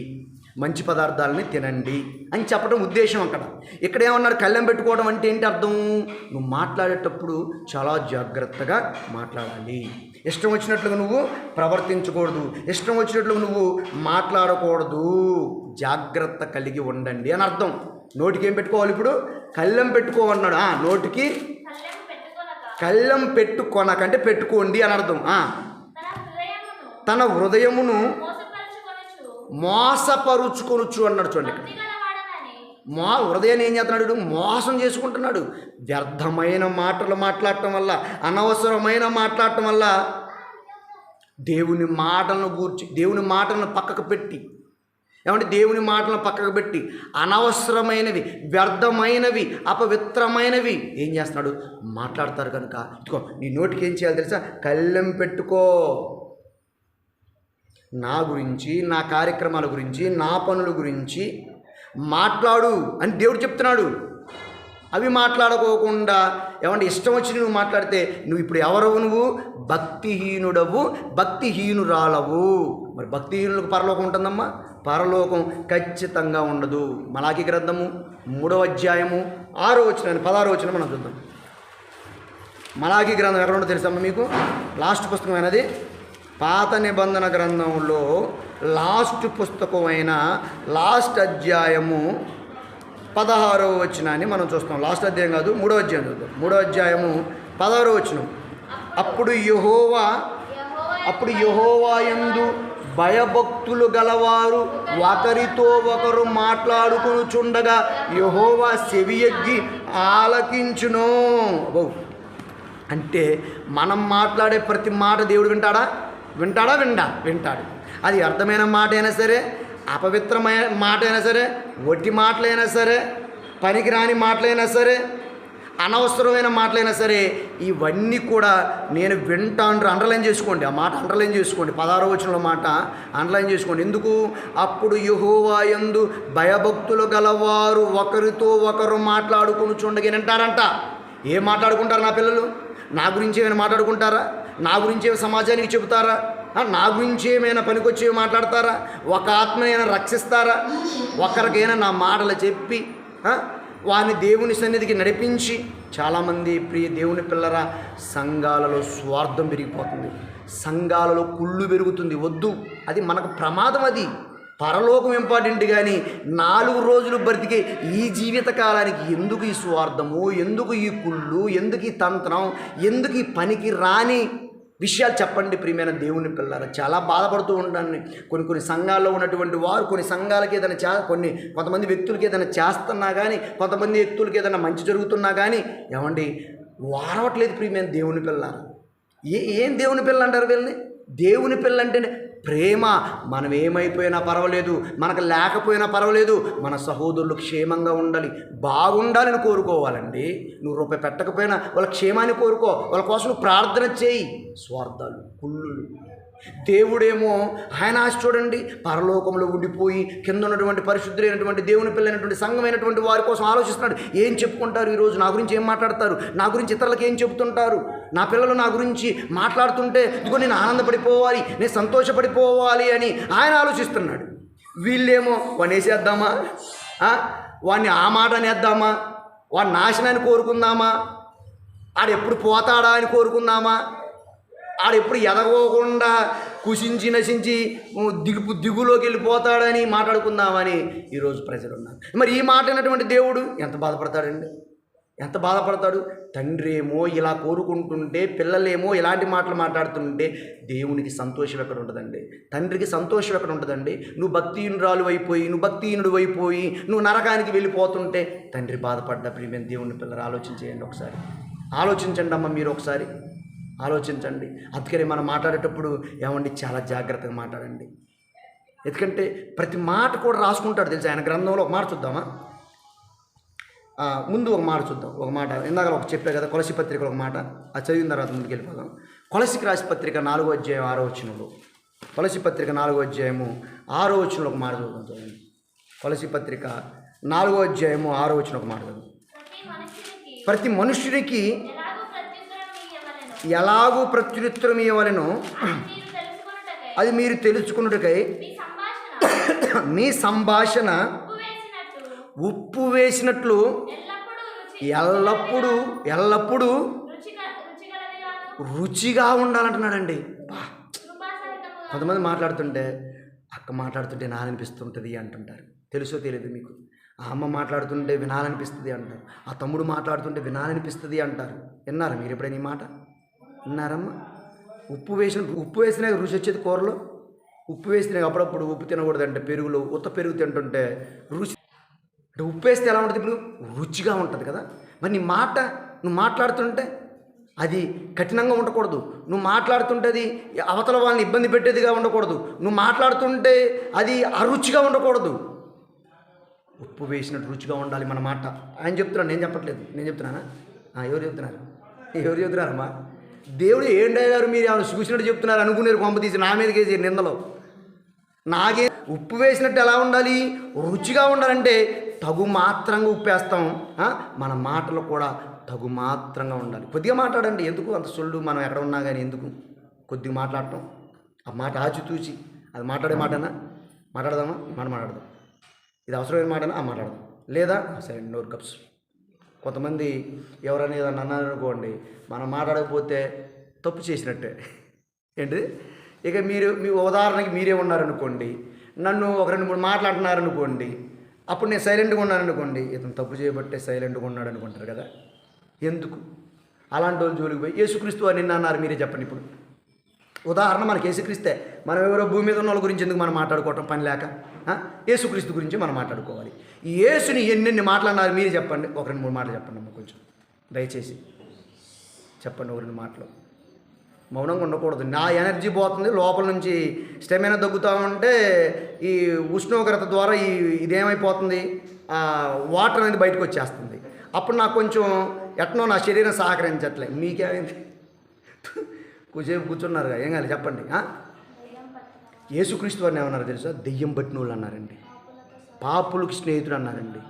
Speaker 1: మంచి పదార్థాలని తినండి అని చెప్పడం ఉద్దేశం. ఇక్కడ ఏమన్నాడు? కళ్ళెం పెట్టుకోవడం అంటే ఏంటి అర్థం? నువ్వు మాట్లాడేటప్పుడు చాలా జాగ్రత్తగా మాట్లాడాలి. ఇష్టం వచ్చినట్లుగా నువ్వు ప్రవర్తించకూడదు, ఇష్టం వచ్చినట్లుగా నువ్వు మాట్లాడకూడదు. జాగ్రత్త కలిగి ఉండండి అని అర్థం. నోటికి ఏం పెట్టుకోవాలి? ఇప్పుడు కళ్ళెం పెట్టుకోమన్నాడు. నోటికి కళ్ళెం పెట్టుకొనకంటే పెట్టుకోండి అని అర్థం. తన హృదయమును మోసపరుచుకొనుచు అన్నాడు. చూడండి, హృదయాన్ని ఏం చేస్తున్నాడు? మోసం చేసుకుంటున్నాడు. వ్యర్థమైన మాటలు మాట్లాడటం వల్ల, అనవసరమైన మాట్లాడటం వల్ల దేవుని మాటలను పక్కకు పెట్టి, ఏమంటే దేవుని మాటలను పక్కకు పెట్టి అనవసరమైనవి, వ్యర్థమైనవి, అపవిత్రమైనవి ఏం చేస్తున్నాడు మాట్లాడతారు. కనుక ఇదిగో నీ నోటికి ఏం చేయాలి తెలుసా? కళ్ళెం పెట్టుకో. నా గురించి, నా కార్యక్రమాల గురించి, నా పనుల గురించి మాట్లాడు అని దేవుడు చెప్తున్నాడు. అవి మాట్లాడుకోకుండా ఏమంటే ఇష్టం వచ్చి నువ్వు మాట్లాడితే నువ్వు ఇప్పుడు ఎవరవు? నువ్వు భక్తిహీనుడవు, భక్తిహీనురాలవు. మరి భక్తిహీనులకు పరలోకం ఉంటుందమ్మా? పరలోకం ఖచ్చితంగా ఉండదు. మలాకి గ్రంథము 3వ అధ్యాయము 6వ వచనం 16వ వచనం మనం చూద్దాం. మలాకి గ్రంథం ఎక్కడ ఉండో తెలుసమ్మా మీకు? లాస్ట్ పుస్తకం అయినది పాత నిబంధన గ్రంథంలో లాస్ట్ పుస్తకమైన లాస్ట్ అధ్యాయము 16వ వచనాన్ని మనం చూస్తాం. లాస్ట్ అధ్యాయం కాదు, 3వ అధ్యాయం చూద్దాం. 3వ అధ్యాయము 16వ వచనం. అప్పుడు యెహోవా యందు భయభక్తులు గలవారు ఒకరితో ఒకరు మాట్లాడుకొనుచుండగా యెహోవా చెవియొగ్గి ఆలకించును. అంటే మనం మాట్లాడే ప్రతి మాట దేవుడు వింటాడు. అది అర్థమైన మాట అయినా సరే, అపవిత్రమైన మాట అయినా సరే, ఒట్టి మాటలైనా సరే, పనికిరాని మాటలైనా సరే, అనవసరమైన మాటలైనా సరే, ఇవన్నీ కూడా నేను వింటాను. అండర్లైన్ చేసుకోండి, ఆ మాట అండర్లైన్ చేసుకోండి. 16వ వచనంలో మాట అండర్లైన్ చేసుకోండి. ఎందుకు? అప్పుడు యెహోవా యందు భయభక్తులు గలవారు ఒకరితో ఒకరు మాట్లాడుకొనుచుండగా వింటారంట. ఏం మాట్లాడుకుంటారు నా పిల్లలు? నా గురించి ఏమైనా మాట్లాడుకుంటారా? నా గురించి ఏమైనా సమాజానికి చెబుతారా? నా గురించి ఏమైనా పనికొచ్చేవి మాట్లాడతారా? ఒక ఆత్మనైనా రక్షిస్తారా? ఒకరికైనా నా మాటలు చెప్పి వారిని దేవుని సన్నిధికి నడిపించి. చాలామంది ప్రియ దేవుని పిల్లరా, సంఘాలలో స్వార్థం పెరిగిపోతుంది, సంఘాలలో కుళ్ళు పెరుగుతుంది. వద్దు, అది మనకు ప్రమాదం. అది పరలోకం ఇంపార్టెంట్. కానీ 4 రోజులు బ్రతికే ఈ జీవిత కాలానికి ఎందుకు ఈ స్వార్థము, ఎందుకు ఈ కుళ్ళు, ఎందుకు ఈ తంత్రం, ఎందుకు ఈ పనికి రాని విషయాలు చెప్పండి ప్రియమైన దేవుని పిల్లరా. చాలా బాధపడుతూ ఉంటాను. కొన్ని సంఘాల్లో ఉన్నటువంటి వారు కొన్ని సంఘాలకి ఏదైనా కొంతమంది వ్యక్తులకి ఏదైనా చేస్తున్నా కానీ, కొంతమంది వ్యక్తులకి ఏదైనా మంచి జరుగుతున్నా కానీ ఏమండి వారవట్లేదు ప్రియమైన దేవుని పిల్లరా. ఏం దేవుని పిల్ల అంటారు వీళ్ళని? దేవుని పిల్ల అంటే ప్రేమ. మనం ఏమైపోయినా పర్వాలేదు, మనకు లేకపోయినా పర్వాలేదు, మన సహోదరులు క్షేమంగా ఉండాలి, బాగుండాలని కోరుకోవాలండి. నువ్వు రూపాయి పెట్టకపోయినా వాళ్ళ క్షేమాన్ని కోరుకో, వాళ్ళ కోసం నువ్వు ప్రార్థన చేయి. స్వార్థాలు, కుళ్ళులు. దేవుడేమో ఆయన ఆశ చూడండి, పరలోకంలో ఉండిపోయి కింద ఉన్నటువంటి పరిశుద్ధులైనటువంటి దేవుని పిల్లైనటువంటి సంఘమైనటువంటి వారి కోసం ఆలోచిస్తున్నాడు. ఏం చెప్పుకుంటారు ఈరోజు? నా గురించి ఏం మాట్లాడతారు? నా గురించి ఇతరులకు ఏం చెబుతుంటారు? నా పిల్లలు నా గురించి మాట్లాడుతుంటే ఇదిగో నేను ఆనందపడిపోవాలి, నేను సంతోషపడిపోవాలి అని ఆయన ఆలోచిస్తున్నాడు. వీళ్ళేమో వాడిని వేసేద్దామా, వాడిని ఆ మాట అనేద్దామా, వాడి నాశనాన్ని కోరుకుందామా, ఆడెప్పుడు పోతాడా అని కోరుకుందామా, ఆడెప్పుడు ఎదగోకుండా కుషించి నశించి దిగులోకి వెళ్ళిపోతాడని మాట్లాడుకుందామని ఈరోజు ప్రజలు ఉన్నారు. మరి ఈ మాట అయినటువంటి దేవుడు ఎంత బాధపడతాడండి? ఎంత బాధపడతాడు? తండ్రి ఏమో ఇలా కోరుకుంటుంటే, పిల్లలేమో ఇలాంటి మాటలు మాట్లాడుతుంటే దేవునికి సంతోషం ఎక్కడ ఉంటుందండి? తండ్రికి సంతోషం ఎక్కడ ఉంటుందండి? నువ్వు భక్తిహీనురాలు అయిపోయి, నువ్వు భక్తిహీనుడు అయిపోయి నువ్వు నరకానికి వెళ్ళిపోతుంటే తండ్రి బాధపడ్డ ప్రియమైన దేవుని పిల్లలు ఆలోచించేయండి. ఒకసారి ఆలోచించండి అమ్మ, మీరు ఒకసారి ఆలోచించండి. అందుకని మనం మాట్లాడేటప్పుడు ఏమండి చాలా జాగ్రత్తగా మాట్లాడండి. ఎందుకంటే ప్రతి మాట కూడా రాసుకుంటాడు తెలుసు ఆయన గ్రంథంలో. ఒక మాట చూద్దామా? ముందు ఒక మాట చూద్దాం. ఒక మాట ఇందాక ఒక చెప్పే కదా, కొలసి పత్రికలో ఒక మాట, అది చదివిన తర్వాత ముందుకు వెళ్ళిపోదాం. కొలసికి రాసి పత్రిక 4వ అధ్యాయం 6వ వచనంలో, కొలసి పత్రిక 4వ అధ్యాయము 6వ వచనంలో ఒక మాట చదువుతాం. చదవండి. కొలసి పత్రిక 4వ అధ్యాయము 6వ వచనం ఒక మాట చదువు. ప్రతి మనుష్యునికి ఎలాగూ ప్రత్యుత్తరం ఇవ్వవలెనో అది మీరు తెలుసుకున్నట్టుకై మీ సంభాషణ ఉప్పు వేసినట్లు ఎల్లప్పుడూ రుచిగా ఉండాలంటున్నాడండి. కొంతమంది మాట్లాడుతుంటే అక్క మాట్లాడుతుంటే వినాలనిపిస్తుంటుంది అంటుంటారు. తెలుసో తెలియదు మీకు? ఆ అమ్మ మాట్లాడుతుంటే వినాలనిపిస్తుంది అంటారు, ఆ తమ్ముడు మాట్లాడుతుంటే వినాలనిపిస్తుంది అంటారు. విన్నారా మీరు ఎప్పుడైనా ఈ మాట? విన్నారమ్మా? ఉప్పు వేసినా రుచి వచ్చేది కూరలో. ఉప్పు వేసినా అప్పుడప్పుడు ఉప్పు తినకూడదంటే పెరుగులో, ఉత్త పెరుగు తింటుంటే రుచి అంటే ఉప్పు వేస్తే ఎలా ఉంటుంది? ఇప్పుడు రుచిగా ఉంటుంది కదా. మరి నీ మాట నువ్వు మాట్లాడుతుంటే అది కఠినంగా ఉండకూడదు. నువ్వు మాట్లాడుతుంటే అది అవతల వాళ్ళని ఇబ్బంది పెట్టేదిగా ఉండకూడదు. నువ్వు మాట్లాడుతుంటే అది అరుచిగా ఉండకూడదు. ఉప్పు వేసినట్టు రుచిగా ఉండాలి మన మాట. ఆయన చెప్తున్నాను, నేను చెప్పట్లేదు. నేను చెప్తున్నానా? ఎవరు చెప్తున్నారు? ఎవరు చెప్తున్నారమ్మా? దేవుడు ఏంటయ్య గారు మీరు ఏమైనా చూసినట్టు చెప్తున్నారు అనుకునేరు, కొంప తీసి నా మీదకి వేసి నిందలో. నాకే ఉప్పు వేసినట్టు ఎలా ఉండాలి? రుచిగా ఉండాలంటే తగు మాత్రంగా ఉప్పు వేస్తాం. మన మాటలు కూడా తగు మాత్రంగా ఉండాలి. కొద్దిగా మాట్లాడండి, ఎందుకు అంత సొల్లు? మనం ఎక్కడ ఉన్నా కానీ ఎందుకు కొద్దిగా మాట్లాడటం? ఆ మాట ఆచితూచి, అది మాట్లాడే మాటనా? మాట్లాడదామా? మాట్లాడదాం. ఇది అవసరమైన మాటనా? మాట్లాడదాం. లేదా సరే నోరు కప్స్. కొంతమంది ఎవరైనా ఏదన్నా అన్నారనుకోండి, మనం మాట్లాడకపోతే తప్పు చేసినట్టే. ఏంటి? ఇక మీరు మీ ఉదాహరణకి మీరే ఉన్నారనుకోండి, నన్ను ఒక 2-3 మాట్లాడుతున్నారనుకోండి, అప్పుడు నేను సైలెంట్గా ఉన్నాననుకోండి, ఇతను తప్పు చేయబట్టే సైలెంట్గా ఉన్నాడు అనుకుంటారు కదా. ఎందుకు అలాంటి వాళ్ళు జోలికి పోయి యేసుక్రీస్తు అని నిన్న అన్నారు, మీరే చెప్పండి. ఇప్పుడు ఉదాహరణ మనకి యేసుక్రీస్తే. మనం ఎవరో భూమి మీద ఉన్న వాళ్ళ గురించి ఎందుకు మనం మాట్లాడుకోవటం పని లేక? యేసుక్రీస్తు గురించి మనం మాట్లాడుకోవాలి. ఈ యేసుని ఎన్నెన్ని మాట్లాడినారు మీరే చెప్పండి. ఒక 2-3 మాటలు చెప్పండి అమ్మ, కొంచెం దయచేసి చెప్పండి. ఒక 2 మాటలు. మౌనంగా ఉండకూడదు. నా ఎనర్జీ పోతుంది లోపల నుంచి. స్టెమినా తగ్గుతూ ఉంటే ఈ ఉష్ణోగ్రత ద్వారా ఇదేమైపోతుంది, వాటర్ అనేది బయటకు వచ్చేస్తుంది. అప్పుడు నాకు కొంచెం ఎట్నో నా శరీరం సహకరించట్లే. మీకేమైంది? కొంచెంసేపు కూర్చున్నారుగా, ఏం కాదు చెప్పండి. యేసుక్రీస్తు వారిని ఏమన్నారు తెలుసా? దెయ్యం పట్టిన వాళ్ళు అన్నారండి, పాపులకి స్నేహితుడు అన్నారండి,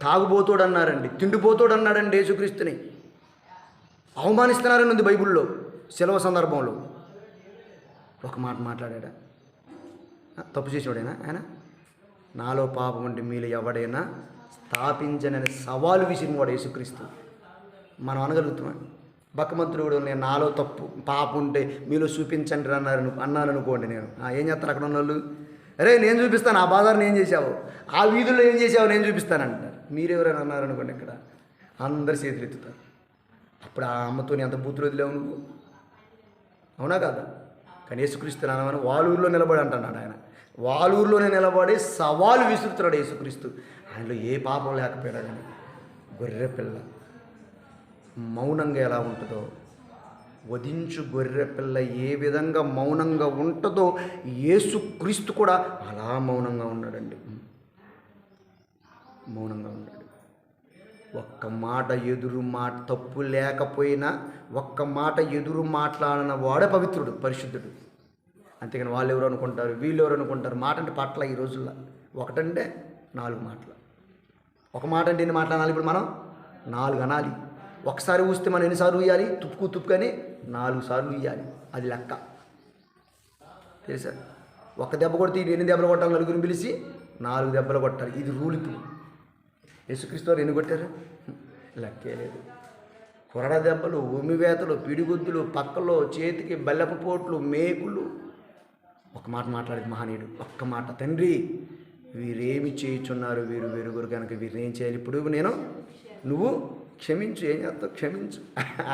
Speaker 1: తాగుబోతోడు అన్నారండి, తిండిపోతోడు అన్నాడండి యేసుక్రీస్తుని. అవమానిస్తున్నారని ఉంది బైబిల్లో. సెలవు సందర్భంలో ఒక మాట మాట్లాడా? తప్పు చేసేవాడైనా ఆయన? నాలో పాపం అంటే మీలో ఎవడైనా స్థాపించనని సవాలు విసిరినవాడు యేసుక్రీస్తు. మనం అనగలుగుతామా? బక్కమంతుడు నేను నాలో తప్పు పాపం ఉంటే మీలో చూపించండి అన్నారనుకోండి, నేను ఏం చేస్తాను అక్కడ ఉన్న వాళ్ళు? అరే నేను చూపిస్తాను, ఆ బాధారు నేను చేసావు, ఆ వీధుల్లో ఏం చేసావు నేను చూపిస్తాను అంటారు. మీరెవరైనా అన్నారనుకోండి, ఇక్కడ అందరు చేతులు ఎత్తుతారు. అప్పుడు ఆ అమ్మతో ఎంత బూతులు వదిలేవు నువ్వు, అవునా కాదా? కానీ యేసుక్రీస్తు నామని వాళ్ళూరులో నిలబడి అంటున్నాడు ఆయన. వాళ్ళూరులోనే నిలబడి సవాలు విసురుతున్నాడు యేసుక్రీస్తు. ఆయనలో ఏ పాపం లేకపోయాడా కానీ. గొర్రె పిల్ల మౌనంగా ఎలా ఉంటుందో, వధించు గొర్రె పిల్ల ఏ విధంగా మౌనంగా ఉంటుందో యేసుక్రీస్తు కూడా అలా మౌనంగా ఉన్నాడండి. మౌనంగా ఉన్నాడు. ఒక్క మాట ఎదురు మాట తప్పు లేకపోయినా ఒక్క మాట ఎదురు మాట్లాడిన వాడే పవిత్రుడు, పరిశుద్ధుడు. అంతేగాని వాళ్ళు ఎవరు అనుకుంటారు, వీళ్ళు ఎవరు అనుకుంటారు. మాట అంటే పట్ల ఈ రోజుల్లో ఒకటంటే 4 మాటలు. ఒక మాట అంటే ఎన్ని మాట్లాడాలి? ఇప్పుడు మనం 4 అనాలి. ఒకసారి ఊస్తే మనం ఎన్నిసార్లు ఉయ్యాలి? తుప్పుకని 4 సార్లు ఉయ్యాలి. అది లెక్క తెలుసా? ఒక దెబ్బ కొడితే 8 దెబ్బలు కొట్టాలి, నలుగురిని పిలిచి 4 దెబ్బలు కొట్టాలి. ఇది రూల్. ఇప్పుడు యేసుక్రీస్తు వారు ఎన్ని కొట్టారు? లెక్కే లేదు. కొరడ దెబ్బలు, ఉమివేతలు, పిడిగుద్దులు, పక్కలో చేతికి బెల్లపు పోట్లు, మేకులు. ఒక మాట మాట్లాడేది మహనీయుడు. ఒక్క మాట, తండ్రి వీరేమి చేయుచున్నారు, వీరు వెరుగురు కనుక వీరిని ఏం చేయాలి? ఇప్పుడు నువ్వు క్షమించు. ఏం చేస్తావు? క్షమించు.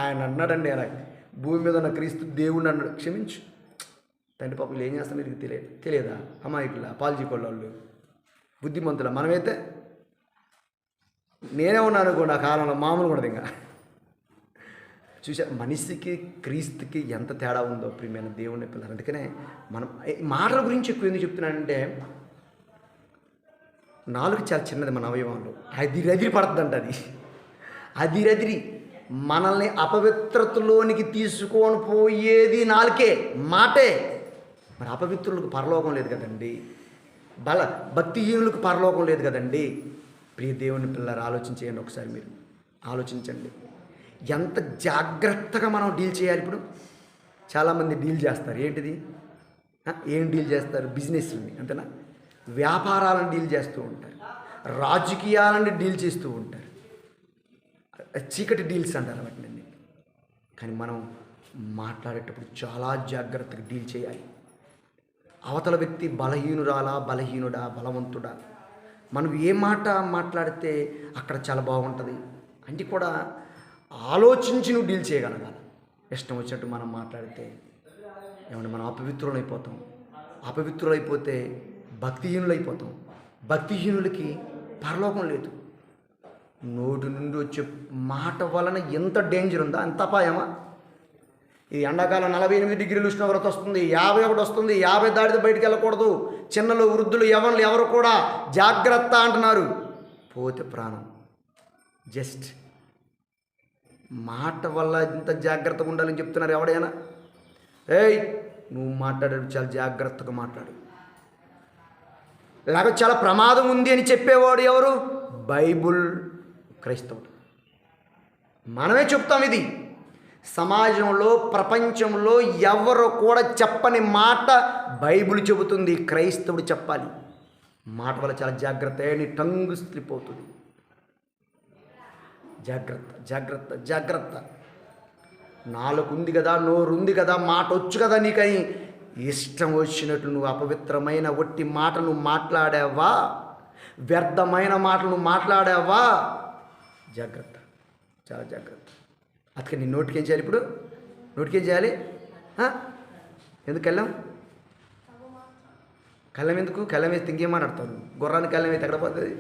Speaker 1: ఆయన అన్నాడండి, ఆయన భూమి మీద ఉన్న క్రీస్తు దేవుడు అన్నాడు, క్షమించు. తండ్రి పాప వీళ్ళు ఏం చేస్తాం మీకు తెలియదా? అమాయకుల పాల్జీకోళ్ళు బుద్ధిమంతుల. మనమైతే నేనే ఉన్నాను అనుకోండి ఆ కాలంలో మామూలు కూడా ఇంకా చూసా. మనిషికి క్రీస్తుకి ఎంత తేడా ఉందో ప్రియమైన దేవుని పిల్లలు. అందుకనే మనం మాటల గురించి ఎక్కువ ఎందుకు చెప్తున్నానంటే, నాలుగు చాలా చిన్నది మన అవయవంలో. అదిరదిరి పడుతుందంట. అదిరదిరి మనల్ని అపవిత్రతలోనికి తీసుకొని పోయేది నాలుకే, మాటే. మరి అపవిత్రులకు పరలోకం లేదు కదండి, భక్తిహీనులకు పరలోకం లేదు కదండి. ప్రియ దేవుని పిల్లలు ఆలోచించేయండి ఒకసారి. మీరు ఆలోచించండి ఎంత జాగ్రత్తగా మనం డీల్ చేయాలి. ఇప్పుడు చాలామంది డీల్ చేస్తారు. ఏంటిది? ఏం డీల్ చేస్తారు? బిజినెస్ని, అంతేనా? వ్యాపారాలను డీల్ చేస్తూ ఉంటారు, రాజకీయాలను డీల్ చేస్తూ ఉంటారు, చీకటి డీల్స్ అంటారు వాటిని. కానీ మనం మాట్లాడేటప్పుడు చాలా జాగ్రత్తగా డీల్ చేయాలి. అవతల వ్యక్తి బలహీనురాలా, బలహీనుడా, బలవంతుడా, మనం ఏ మాట మాట్లాడితే అక్కడ చాలా బాగుంటుంది అంటే కూడా ఆలోచించి నువ్వు డీల్ చేయగలగాలి. ఇష్టం వచ్చినట్టు మనం మాట్లాడితే ఏమంటే మనం అపవిత్రులైపోతాం. అపవిత్రులైపోతే భక్తిహీనులైపోతాం. భక్తిహీనులకి పరలోకం లేదు. నోటి నుండి వచ్చే మాట వలన ఎంత డేంజర్ ఉందా, అంత అపాయమా? ఈ ఎండాకాలం 48 డిగ్రీలు ఉష్ణోగ్రత వస్తుంది, 51 వస్తుంది, 50 దాటితే బయటికి వెళ్ళకూడదు. చిన్నలు, వృద్ధులు, యవ్వనులు ఎవరు కూడా జాగ్రత్త అంటున్నారు. పోతే ప్రాణం. జస్ట్ మాట వల్ల ఇంత జాగ్రత్తగా ఉండాలని చెప్తున్నారు. ఎవడైనా ఏయ్ నువ్వు మాట్లాడేది చాలా జాగ్రత్తగా మాట్లాడు, లేకపోతే చాలా ప్రమాదం ఉంది అని చెప్పేవాడు ఎవరు? బైబుల్, క్రైస్తవుడు. మనమే చెప్తాం. ఇది సమాజంలో, ప్రపంచంలో ఎవరు కూడా చెప్పని మాట బైబిల్ చెబుతుంది. క్రైస్తవుడు చెప్పాలి. మాట వల్ల చాలా జాగ్రత్త. నీ టంగు స్లిప్ అవుతుంది. జాగ్రత్త, జాగ్రత్త, జాగ్రత్త. నాలుగు ఉంది కదా, నోరు ఉంది కదా, మాట వచ్చు కదా నీకని ఇష్టం వచ్చినట్టు నువ్వు అపవిత్రమైన ఒట్టి మాటలు నువ్వు మాట్లాడావా, వ్యర్థమైన మాటలు నువ్వు మాట్లాడావా, జాగ్రత్త, చాలా జాగ్రత్త. అందుకని నీ నోటికేం చేయాలి? ఇప్పుడు నోటికేం చేయాలి? ఎందుకు కళ్ళం? కళ్ళం ఎందుకు? కళ్ళం వేస్తే ఇంకేం మాట్లాడతావు? గుర్రానికి కళ్ళం వేస్తే ఎక్కడ పోతుంది?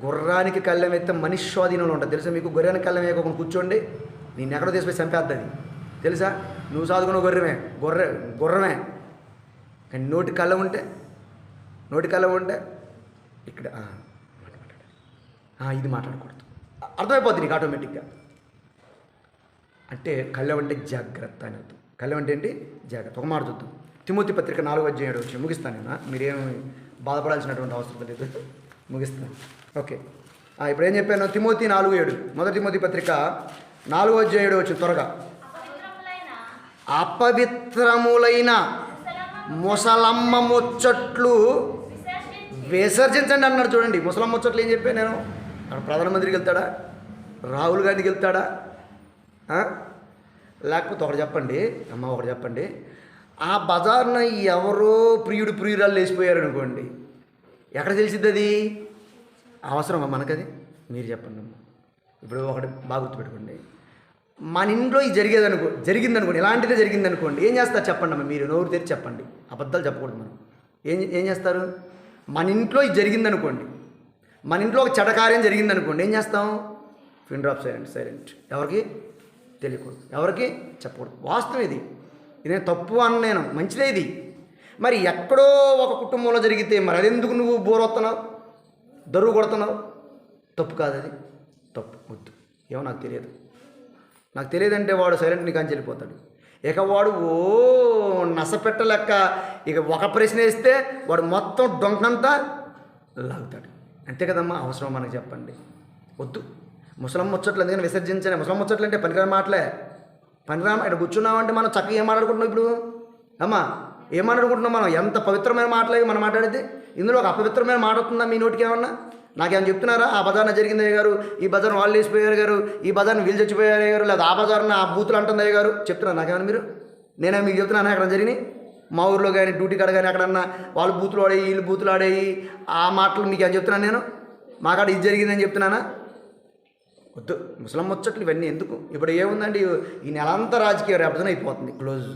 Speaker 1: గుర్రానికి కళ్ళం వేస్తే మనిషి స్వాధీనంలో ఉంటుంది తెలుసా మీకు? గుర్రానికి కళ్ళం వేయకుండా కూర్చోండి, నేను ఎక్కడో తీసిపోయి చంపేస్తుంది తెలుసా? నువ్వు సాదుకున్న గుర్రమే. కానీ నోటి కళ్ళం ఉంటే ఇక్కడ ఇది మాట్లాడకూడదు, అర్థమైపోతుంది నీకు ఆటోమేటిక్గా. అంటే కళ్ళం అంటే జాగ్రత్త అని అర్థం. కళ్ళం అంటే ఏంటి? జాగ్రత్త. ఒక మాట చూద్దాం. తిమోతి పత్రిక 4:7 వచ్చి ముగిస్తాను నేను. మీరేమి బాధపడాల్సినటువంటి అవసరం లేదు, ముగిస్తాను. ఓకే, ఇప్పుడు ఏం చెప్పాను? తిమోతి 4:7, మొదటి తిమోతి పత్రిక 4:7 వచ్చి త్వరగా. అపవిత్రములైన ముసలమ్మ ముచ్చట్లు విసర్జించండి అన్నాడు. చూడండి, ముసలమ్మ ముచ్చట్లు ఏం చెప్పాను నేను? అక్కడ ప్రధానమంత్రికి వెళ్తాడా? రాహుల్ గాంధీకి వెళ్తాడా? లేకపోతే ఒకటి చెప్పండి, ఆ బజార్న ఎవరో ప్రియురాలు లేచిపోయారు అనుకోండి, ఎక్కడ తెలిసిద్ది అది? అవసరమా మనకది? మీరు చెప్పండి అమ్మ. ఇప్పుడు ఒకటి బాగా గుర్తుపెట్టుకోండి, మన ఇంట్లో ఇది జరిగిందనుకోండి, ఇలాంటిదే జరిగిందనుకోండి, ఏం చేస్తారు చెప్పండి అమ్మ? మీరు నోరు తెరిచి చెప్పండి, అబద్ధాలు చెప్పకూడదు. మనం ఏం చేస్తారు? మన ఇంట్లో ఇది జరిగిందనుకోండి, మన ఇంట్లో ఒక చెడకార్యం జరిగిందనుకోండి, ఏం చేస్తాం? Pin drop silent. ఎవరికి తెలియకూడదు, ఎవరికి చెప్పకూడదు. వాస్తవం ఇది నేను తప్పు నేను మంచిదే ఇది. మరి ఎక్కడో ఒక కుటుంబంలో జరిగితే మరి అదెందుకు నువ్వు బోరొస్తున్నావు, దరువు కొడుతున్నావు? తప్పు కాదు అది, తప్పు వద్దు. ఏమో నాకు తెలియదంటే వాడు సైలెంట్ నీకు అని వెళ్ళిపోతాడు. ఇక వాడు నసపెట్ట లెక్క ఇక ఒక ప్రశ్న వేస్తే వాడు మొత్తం డొంకంతా లాగుతాడు. అంతే కదమ్మా? అవసరం మనకు చెప్పండి, వద్దు. ముసలం ముచ్చట్లు ఎందుకని విసర్జించండి. ముసలం ముచ్చట్లు అంటే పనికిరాని మాటలే. ఇక్కడ కూర్చున్నామంటే మనం చక్కగా ఏం మాట్లాడుకుంటున్నాం ఇప్పుడు? అమ్మా ఏం మాట్లాడుకుంటున్నాం మనం? ఎంత పవిత్రమైన మాటలే మనం మాట్లాడితే ఇందులో ఒక అపవిత్రమైన మాట వస్తుందా మీ నోటికి? ఏమన్నా నాకేమైనా చెప్తున్నారా? ఆ బజార్న జరిగింది అయ్య గారు, ఈ బజార్ను వాళ్ళు వేసిపోయారు గారు, ఈ బజార్ని వీళ్ళు చచ్చిపోయారు గారు, లేదా ఆ బజార్న ఆ బూతులు అంటుంది అయ్య గారు చెప్తున్నారు నాకేమన్నా మీరు? నేనే మీకు చెప్తున్నాను ఎక్కడ జరిగినాయి? మా ఊర్లో కానీ డ్యూటీ కాడ కానీ ఎక్కడన్నా వాళ్ళు బూతులు ఆడేయి, వీళ్ళు బూతులు ఆడేయి, ఆ మాటలు మీకు ఏం చెప్తున్నాను నేను? మా కాడ ఇది జరిగిందని చెప్తున్నానా? వద్దు. ముసలం ముచ్చట్లు ఇవన్నీ ఎందుకు? ఇప్పుడు ఏముందండి, ఈ నెలంతా రాజకీయ రేపటిన అయిపోతుంది, క్లోజ్.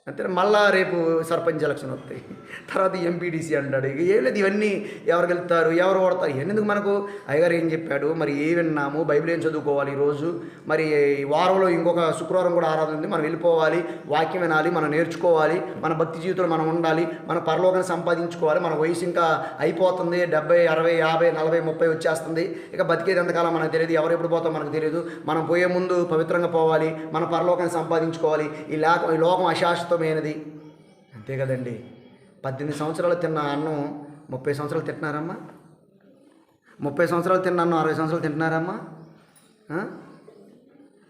Speaker 1: అంతే. మళ్ళా రేపు సర్పంచ్ ఎలక్షన్ వస్తాయి, తర్వాత ఎంపీడీసీ అంటాడు. ఇక ఏం లేదు, ఇవన్నీ ఎవరు గెలుస్తారు, ఎవరు ఓడతారు, ఇవన్నీ ఎందుకు మనకు? అయ్యగారు ఏం చెప్పాడు, మరి ఏ విన్నాము, బైబిల్ ఏం చదువుకోవాలి ఈరోజు, మరి వారంలో ఇంకొక శుక్రవారం కూడా ఆరాధన ఉంది, మనం వెళ్ళిపోవాలి, వాక్యం వినాలి, మనం నేర్చుకోవాలి, మన భక్తి జీవితంలో మనం ఉండాలి, మన పరలోకాన్ని సంపాదించుకోవాలి. మన వయసు ఇంకా అయిపోతుంది, 70, 60, 50, 40, 30 వచ్చేస్తుంది. ఇక బతికేది ఎంతకాలం మనకు తెలియదు, ఎవరు ఎప్పుడు పోతాం మనకు తెలియదు. మనం పోయే ముందు పవిత్రంగా పోవాలి, మన పరలోకాన్ని సంపాదించుకోవాలి. ఈ లోకం అశాశ్వతమైనది, అంతే కదండి. 18 సంవత్సరాలు తిన్న అన్నం 30 సంవత్సరాలు తింటున్నారమ్మా? 30 సంవత్సరాలు తిన్న అన్నం 60 సంవత్సరాలు తింటున్నారమ్మా?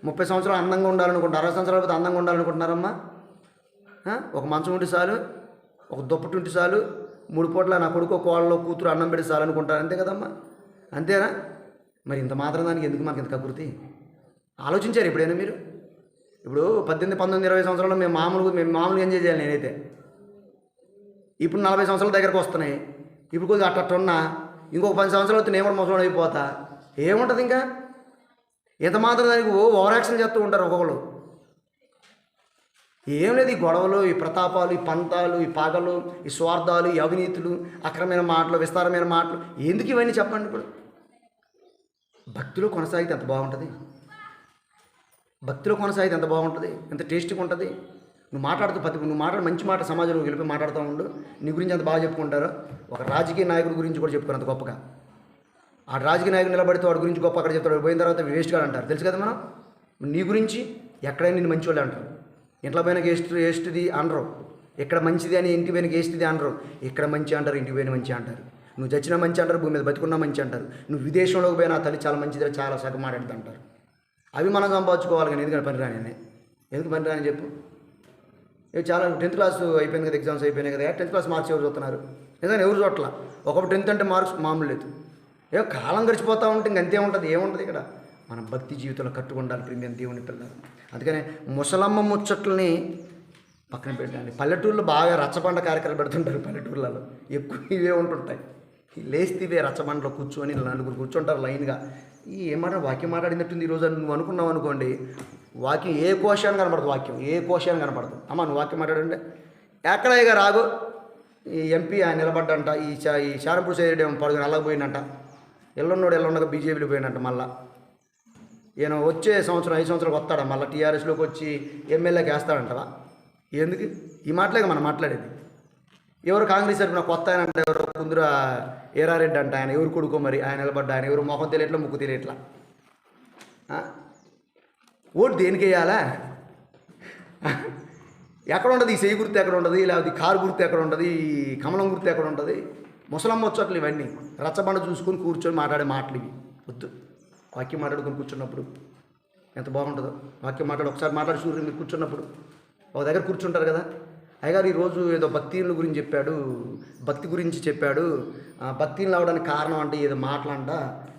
Speaker 1: 30 సంవత్సరాలు అందంగా ఉండాలనుకుంటారు, 60 సంవత్సరాల పోతే అందంగా ఉండాలనుకుంటున్నారమ్మా? ఒక మంచం ఉంటే చాలు, ఒక దుప్పటి ఉంటే చాలు, 3 పూట్ల నా కొడుకు కోళ్ళలో కూతురు అన్నం పెట్టి చాలు అనుకుంటారు, అంతే కదమ్మా? అంతేనా? మరి ఇంత మాత్రం దానికి ఎందుకు మనకి ఇంత కకృతి? ఆలోచించారు ఎప్పుడైనా మీరు? ఇప్పుడు 18, 19, 20 సంవత్సరాలు మేము మామూలుగా ఎంజాయ్ చేయాలి. నేనైతే ఇప్పుడు 40 సంవత్సరాల దగ్గరకు వస్తున్నాయి. ఇప్పుడు కొద్దిగా అట్టన్నా ఇంకొక 10 సంవత్సరాలు వస్తే నేను కూడా ముసలి అయిపోతా. ఏముంటుంది ఇంకా? ఎంత మాత్రం దానికి ఓవర్ యాక్షన్ చేస్తూ ఉంటారు ఒక్కొక్కరు. ఏం లేదు, ఈ గొడవలు, ఈ ప్రతాపాలు, ఈ పంతాలు, ఈ పాగలు, ఈ స్వార్థాలు, ఈ అవినీతులు, అక్రమైన మాటలు, విస్తారమైన మాటలు, ఎందుకు ఇవన్నీ చెప్పండి? ఇప్పుడు భక్తిలో కొనసాగితే ఎంత బాగుంటుంది. భక్తిలో కొనసాగితే ఎంత బాగుంటుంది, ఎంత టేస్టీగా ఉంటుంది. నువ్వు మాట్లాడు మంచి మాట సమాజంలో వెళ్ళిపోయి మాట్లాడుతూ ఉండు. నీ గురించి ఎంత బాగా చెప్పుకుంటారో. ఒక రాజకీయ నాయకుడి గురించి కూడా చెప్పుకోరు అంత గొప్పగా. ఆ రాజకీయ నాయకుడు నిలబడితే వాడి గురించి గొప్ప అక్కడ చెప్తాడు, పోయిన తర్వాత వేస్ట్గా అంటారు. తెలుసు కదా మనం. నీ గురించి ఎక్కడైనా నేను మంచివాళ్ళు అంటారు. ఇంట్లో పైన ఏస్టిది అనరు. ఇక్కడ మంచిది అని ఇంటి పైన ఏస్టిది అనరు. ఇక్కడ మంచి అంటారు, ఇంటి పైన మంచి అంటారు. నువ్వు చచ్చినా మంచి అంటారు, భూమి మీద బతుకున్నా మంచి అంటారు. నువ్వు విదేశంలోకి పోయినా తల్లి చాలా మంచిది, చాలా సగం మాట్లాడుతూ అంటారు. అవి మనం సంపాదించుకోవాలి. కానీ ఎందుకంటే పనిరాని ఎందుకు పనిరాని చెప్పు. చాలా 10th క్లాస్ అయిపోయింది కదా, ఎగ్జామ్స్ అయిపోయినాయి కదా, 10th క్లాస్ మార్క్స్ ఎవరు చూస్తున్నారు? నిజంగా ఎవరు చూడట్ల. ఒకప్పుడు 10th అంటే మార్క్స్ మామూలు లేదు. కాలం గడిచిపోతూ ఉంటే ఇంకంతే ఉంటుంది. ఏముంటుంది ఇక్కడ? మన భక్తి జీవితంలో కట్టుకుండాలి ప్రియమైన దేవుని పిల్లలు. అందుకనే ముసలమ్మ ముచ్చట్లని పక్కన పెట్టండి. పల్లెటూరులో బాగా రచ్చబండ కార్యక్రమాలు పెడుతుంటారు. పల్లెటూర్లలో ఎక్కువ ఇవే ఉంటుంటాయి. లేస్తే ఇవే రచ్చబండలో కూర్చొని నలుగురు కూర్చుంటారు లైన్గా. ఏమన్నా వాక్యం మాట్లాడినట్టుంది ఈరోజు అని నువ్వు అనుకున్నావు అనుకోండి. వాక్యం ఏ కోశాన్ని కనపడదు, ఏ కోశాన్ని కనపడదు. అమ్మ నువ్వు వాక్యం మాట్లాడంటే ఎక్కడయ్యగా రాగు. ఈ ఎంపీ ఆయన నిలబడ్డంట, ఈ శారంపూర్ సైడ్ పడుకుని అల్లకి పోయినట్ట, ఎల్లుండగా బీజేపీలో పోయినట్ట. మళ్ళీ ఈయన వచ్చే సంవత్సరం 5 సంవత్సరాలకు వస్తాడా, మళ్ళీ టీఆర్ఎస్లోకి వచ్చి ఎమ్మెల్యేకి వేస్తాడంటవా? ఎందుకు ఈ మాటలేక మనం మాట్లాడేది? ఎవరు కాంగ్రెస్ తరపున కొత్త ఆయన అంటే ఎవరు కుందర ఏరారెడ్డి అంట, ఆయన ఎవరు కొడుకో మరి, ఆయన నిలబడ్డా. ఆయన ఎవరు మొహం తెలియట్లా, ముక్కు తెలియట్లా. ఓటు దేనికి వేయాలా? ఎక్కడ ఉండదు ఈ చెయ్యి గుర్తు, ఎక్కడ ఉండదు లేకపోతే కారు గుర్తు, ఎక్కడ ఉండదు ఈ కమలం గుర్తు, ఎక్కడ ఉండదు? ముసలమ్మ వచ్చట్లు ఇవన్నీ రచ్చబండ చూసుకొని కూర్చొని మాట్లాడే మాటలు ఇవి వద్దు. వాక్యం మాట్లాడుకొని కూర్చున్నప్పుడు ఎంత బాగుంటుందో. వాక్యం ఒకసారి మాట్లాడి చూడండి. మీరు కూర్చున్నప్పుడు ఒక దగ్గర కూర్చుంటారు కదా. అయ్యగారు ఈరోజు ఏదో భక్తిని గురించి చెప్పాడు, భక్తి గురించి చెప్పాడు. భక్తిని అవడానికి కారణం అంటే ఏదో మాటలంట,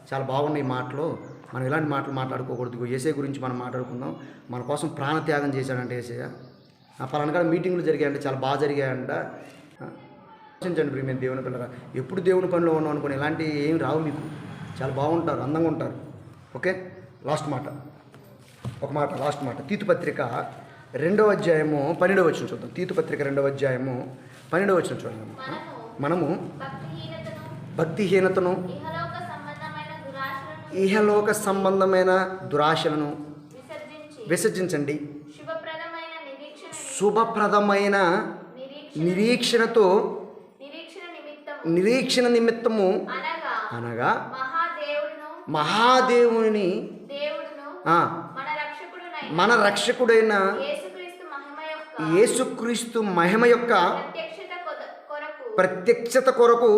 Speaker 1: చాలా బాగున్నాయి మాటలు. మనం ఇలాంటి మాటలు మాట్లాడుకోకూడదు. యేసయ్య గురించి మనం మాట్లాడుకుందాం. మన కోసం ప్రాణత్యాగం చేశాడంటే యేసయ్య. పలానా కాడ మీటింగ్లు జరిగాయంటే చాలా బాగా జరిగాయంట. ఆలోచించండి ప్రియమైన దేవుని పిల్లరా. ఎప్పుడు దేవుని పనిలో ఉన్నాం అనుకోని ఇలాంటి ఏమి రావు మీకు. చాలా బాగుంటారు, అందంగా ఉంటారు. ఓకే, లాస్ట్ మాట. తీతు పత్రిక 2వ అధ్యాయము 12వ వచనం చూద్దాం. తీతు పత్రిక 2వ అధ్యాయము 12వ వచనం చూద్దాం. మనము భక్తిహీనతను, ఇహలోక సంబంధమైన దురాశలను విసర్జించండి. శుభప్రదమైన నిరీక్షణ నిమిత్తము అనగా మహాదేవుని మన రక్షకుడైన యేసుక్రీస్తు మహిమ యొక్క ప్రత్యక్షత కొరకు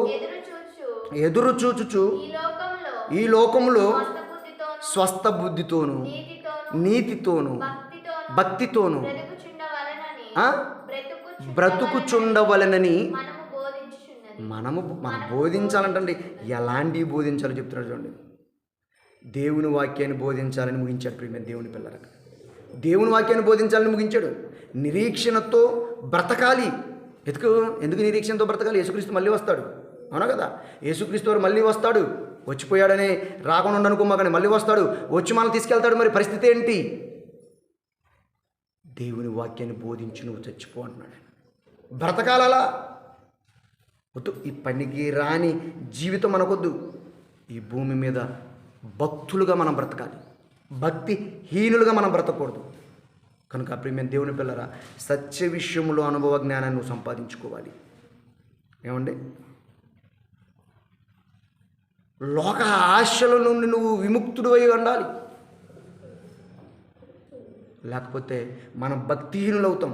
Speaker 1: ఎదురు చూచుచు ఈ లోకములో స్వస్థ బుద్ధితోను, నీతితోను, భక్తితోను బ్రతుకుచుండవలనని మనం బోధించాలంటండి. ఎలాంటివి బోధించాలో చెప్తున్నాడు చూడండి. దేవుని వాక్యాన్ని బోధించాలని ముగించాడు ప్రియమైన దేవుని పిల్లలకు. దేవుని వాక్యాన్ని బోధించాలని ముగించాడు. నిరీక్షణతో బ్రతకాలి. ఎందుకు నిరీక్షణతో బ్రతకాలి? యేసుక్రీస్తు మళ్ళీ వస్తాడు. అవునా కదా? యేసుక్రీస్తు వారు మళ్ళీ వస్తాడు. వచ్చిపోయాడని రాకుండా ఉండనుకోమాకని మళ్ళీ వస్తాడు. వచ్చి మనం తీసుకెళ్తాడు. మరి పరిస్థితి ఏంటి? దేవుని వాక్యాన్ని బోధించి నువ్వు చచ్చిపో అంటున్నాడు. బ్రతకాలలా వద్దు. ఈ పనికి రాని జీవితం మనకొద్దు. ఈ భూమి మీద భక్తులుగా మనం బ్రతకాలి. భక్తిహీనులుగా మనం బ్రతకూడదు. కనుక ప్రియమైన దేవుని పిల్లరా, సత్య విషయంలో అనుభవ జ్ఞానాన్ని నువ్వు సంపాదించుకోవాలి. ఏమండి? లోక ఆశల నుండి నువ్వు విముక్తుడు అయి ఉండాలి. లేకపోతే మనం భక్తిహీనులు అవుతాం,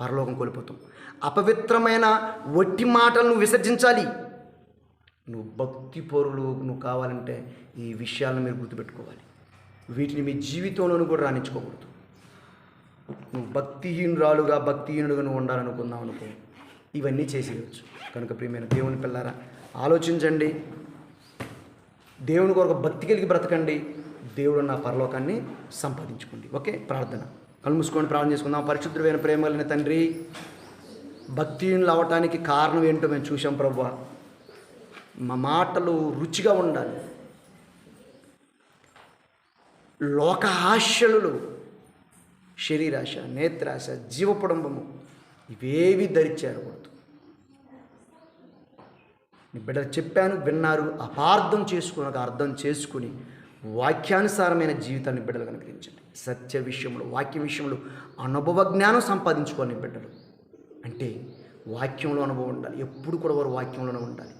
Speaker 1: పరలోకం కోల్పోతాం. అపవిత్రమైన వట్టి మాటలను విసర్జించాలి. నువ్వు భక్తి పరులు నువ్వు కావాలంటే ఈ విషయాలను మీరు గుర్తుపెట్టుకోవాలి. వీటిని మీ జీవితంలోనూ కూడా రాణించుకోకూడదు. నువ్వు భక్తిహీనుడుగా నువ్వు ఉండాలనుకున్నావు అనుకో, ఇవన్నీ చేసేయచ్చు. కనుక ప్రియమైన దేవుని పిల్లారా, ఆలోచించండి. దేవుని కొరకు భక్తి కలిగి బ్రతకండి. దేవుడు నా పరలోకాన్ని సంపాదించుకోండి. ఓకే, ప్రార్థన. కళ్ళు మూసుకొని ప్రార్థన చేసుకుందాం. పరిశుద్ధమైన ప్రేమ కలిగిన తండ్రి, భక్తిహీనులు అవ్వటానికి కారణం ఏంటో మేము చూసాం ప్రభువా. మా మాటలు రుచిగా ఉండాలి. లోక ఆశలు, శరీరాశ, నేత్రాశ, జీవపుడంబము ఇవేవి ధరించేరకూడదు. నీ బిడ్డలు చెప్పాను, విన్నారు, అపార్థం చేసుకుని అర్థం చేసుకుని వాక్యానుసారమైన జీవితాన్ని బిడ్డలు అనుగ్రహించండి. సత్య విషయంలో, వాక్య విషయంలో అనుభవ జ్ఞానం సంపాదించుకోని బిడ్డలు. అంటే వాక్యంలో అనుభవం ఉండాలి. ఎప్పుడు కూడా వారు వాక్యంలోనే ఉండాలి.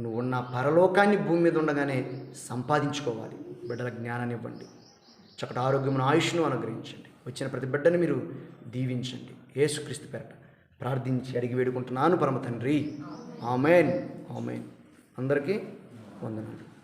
Speaker 1: నువ్వున్న పరలోకాన్ని భూమి మీద ఉండగానే సంపాదించుకోవాలి. బిడ్డల జ్ఞానాన్ని ఇవ్వండి. చక్కటి ఆరోగ్యమును, ఆయుష్ను అనుగ్రహించండి. వచ్చిన ప్రతి బిడ్డని మీరు దీవించండి. యేసుక్రీస్తు పేరట ప్రార్థించి అడిగి వేడుకుంటున్నాను పరమ తండ్రి. ఆమేన్. ఆమేన్. అందరికీ వందనాలు.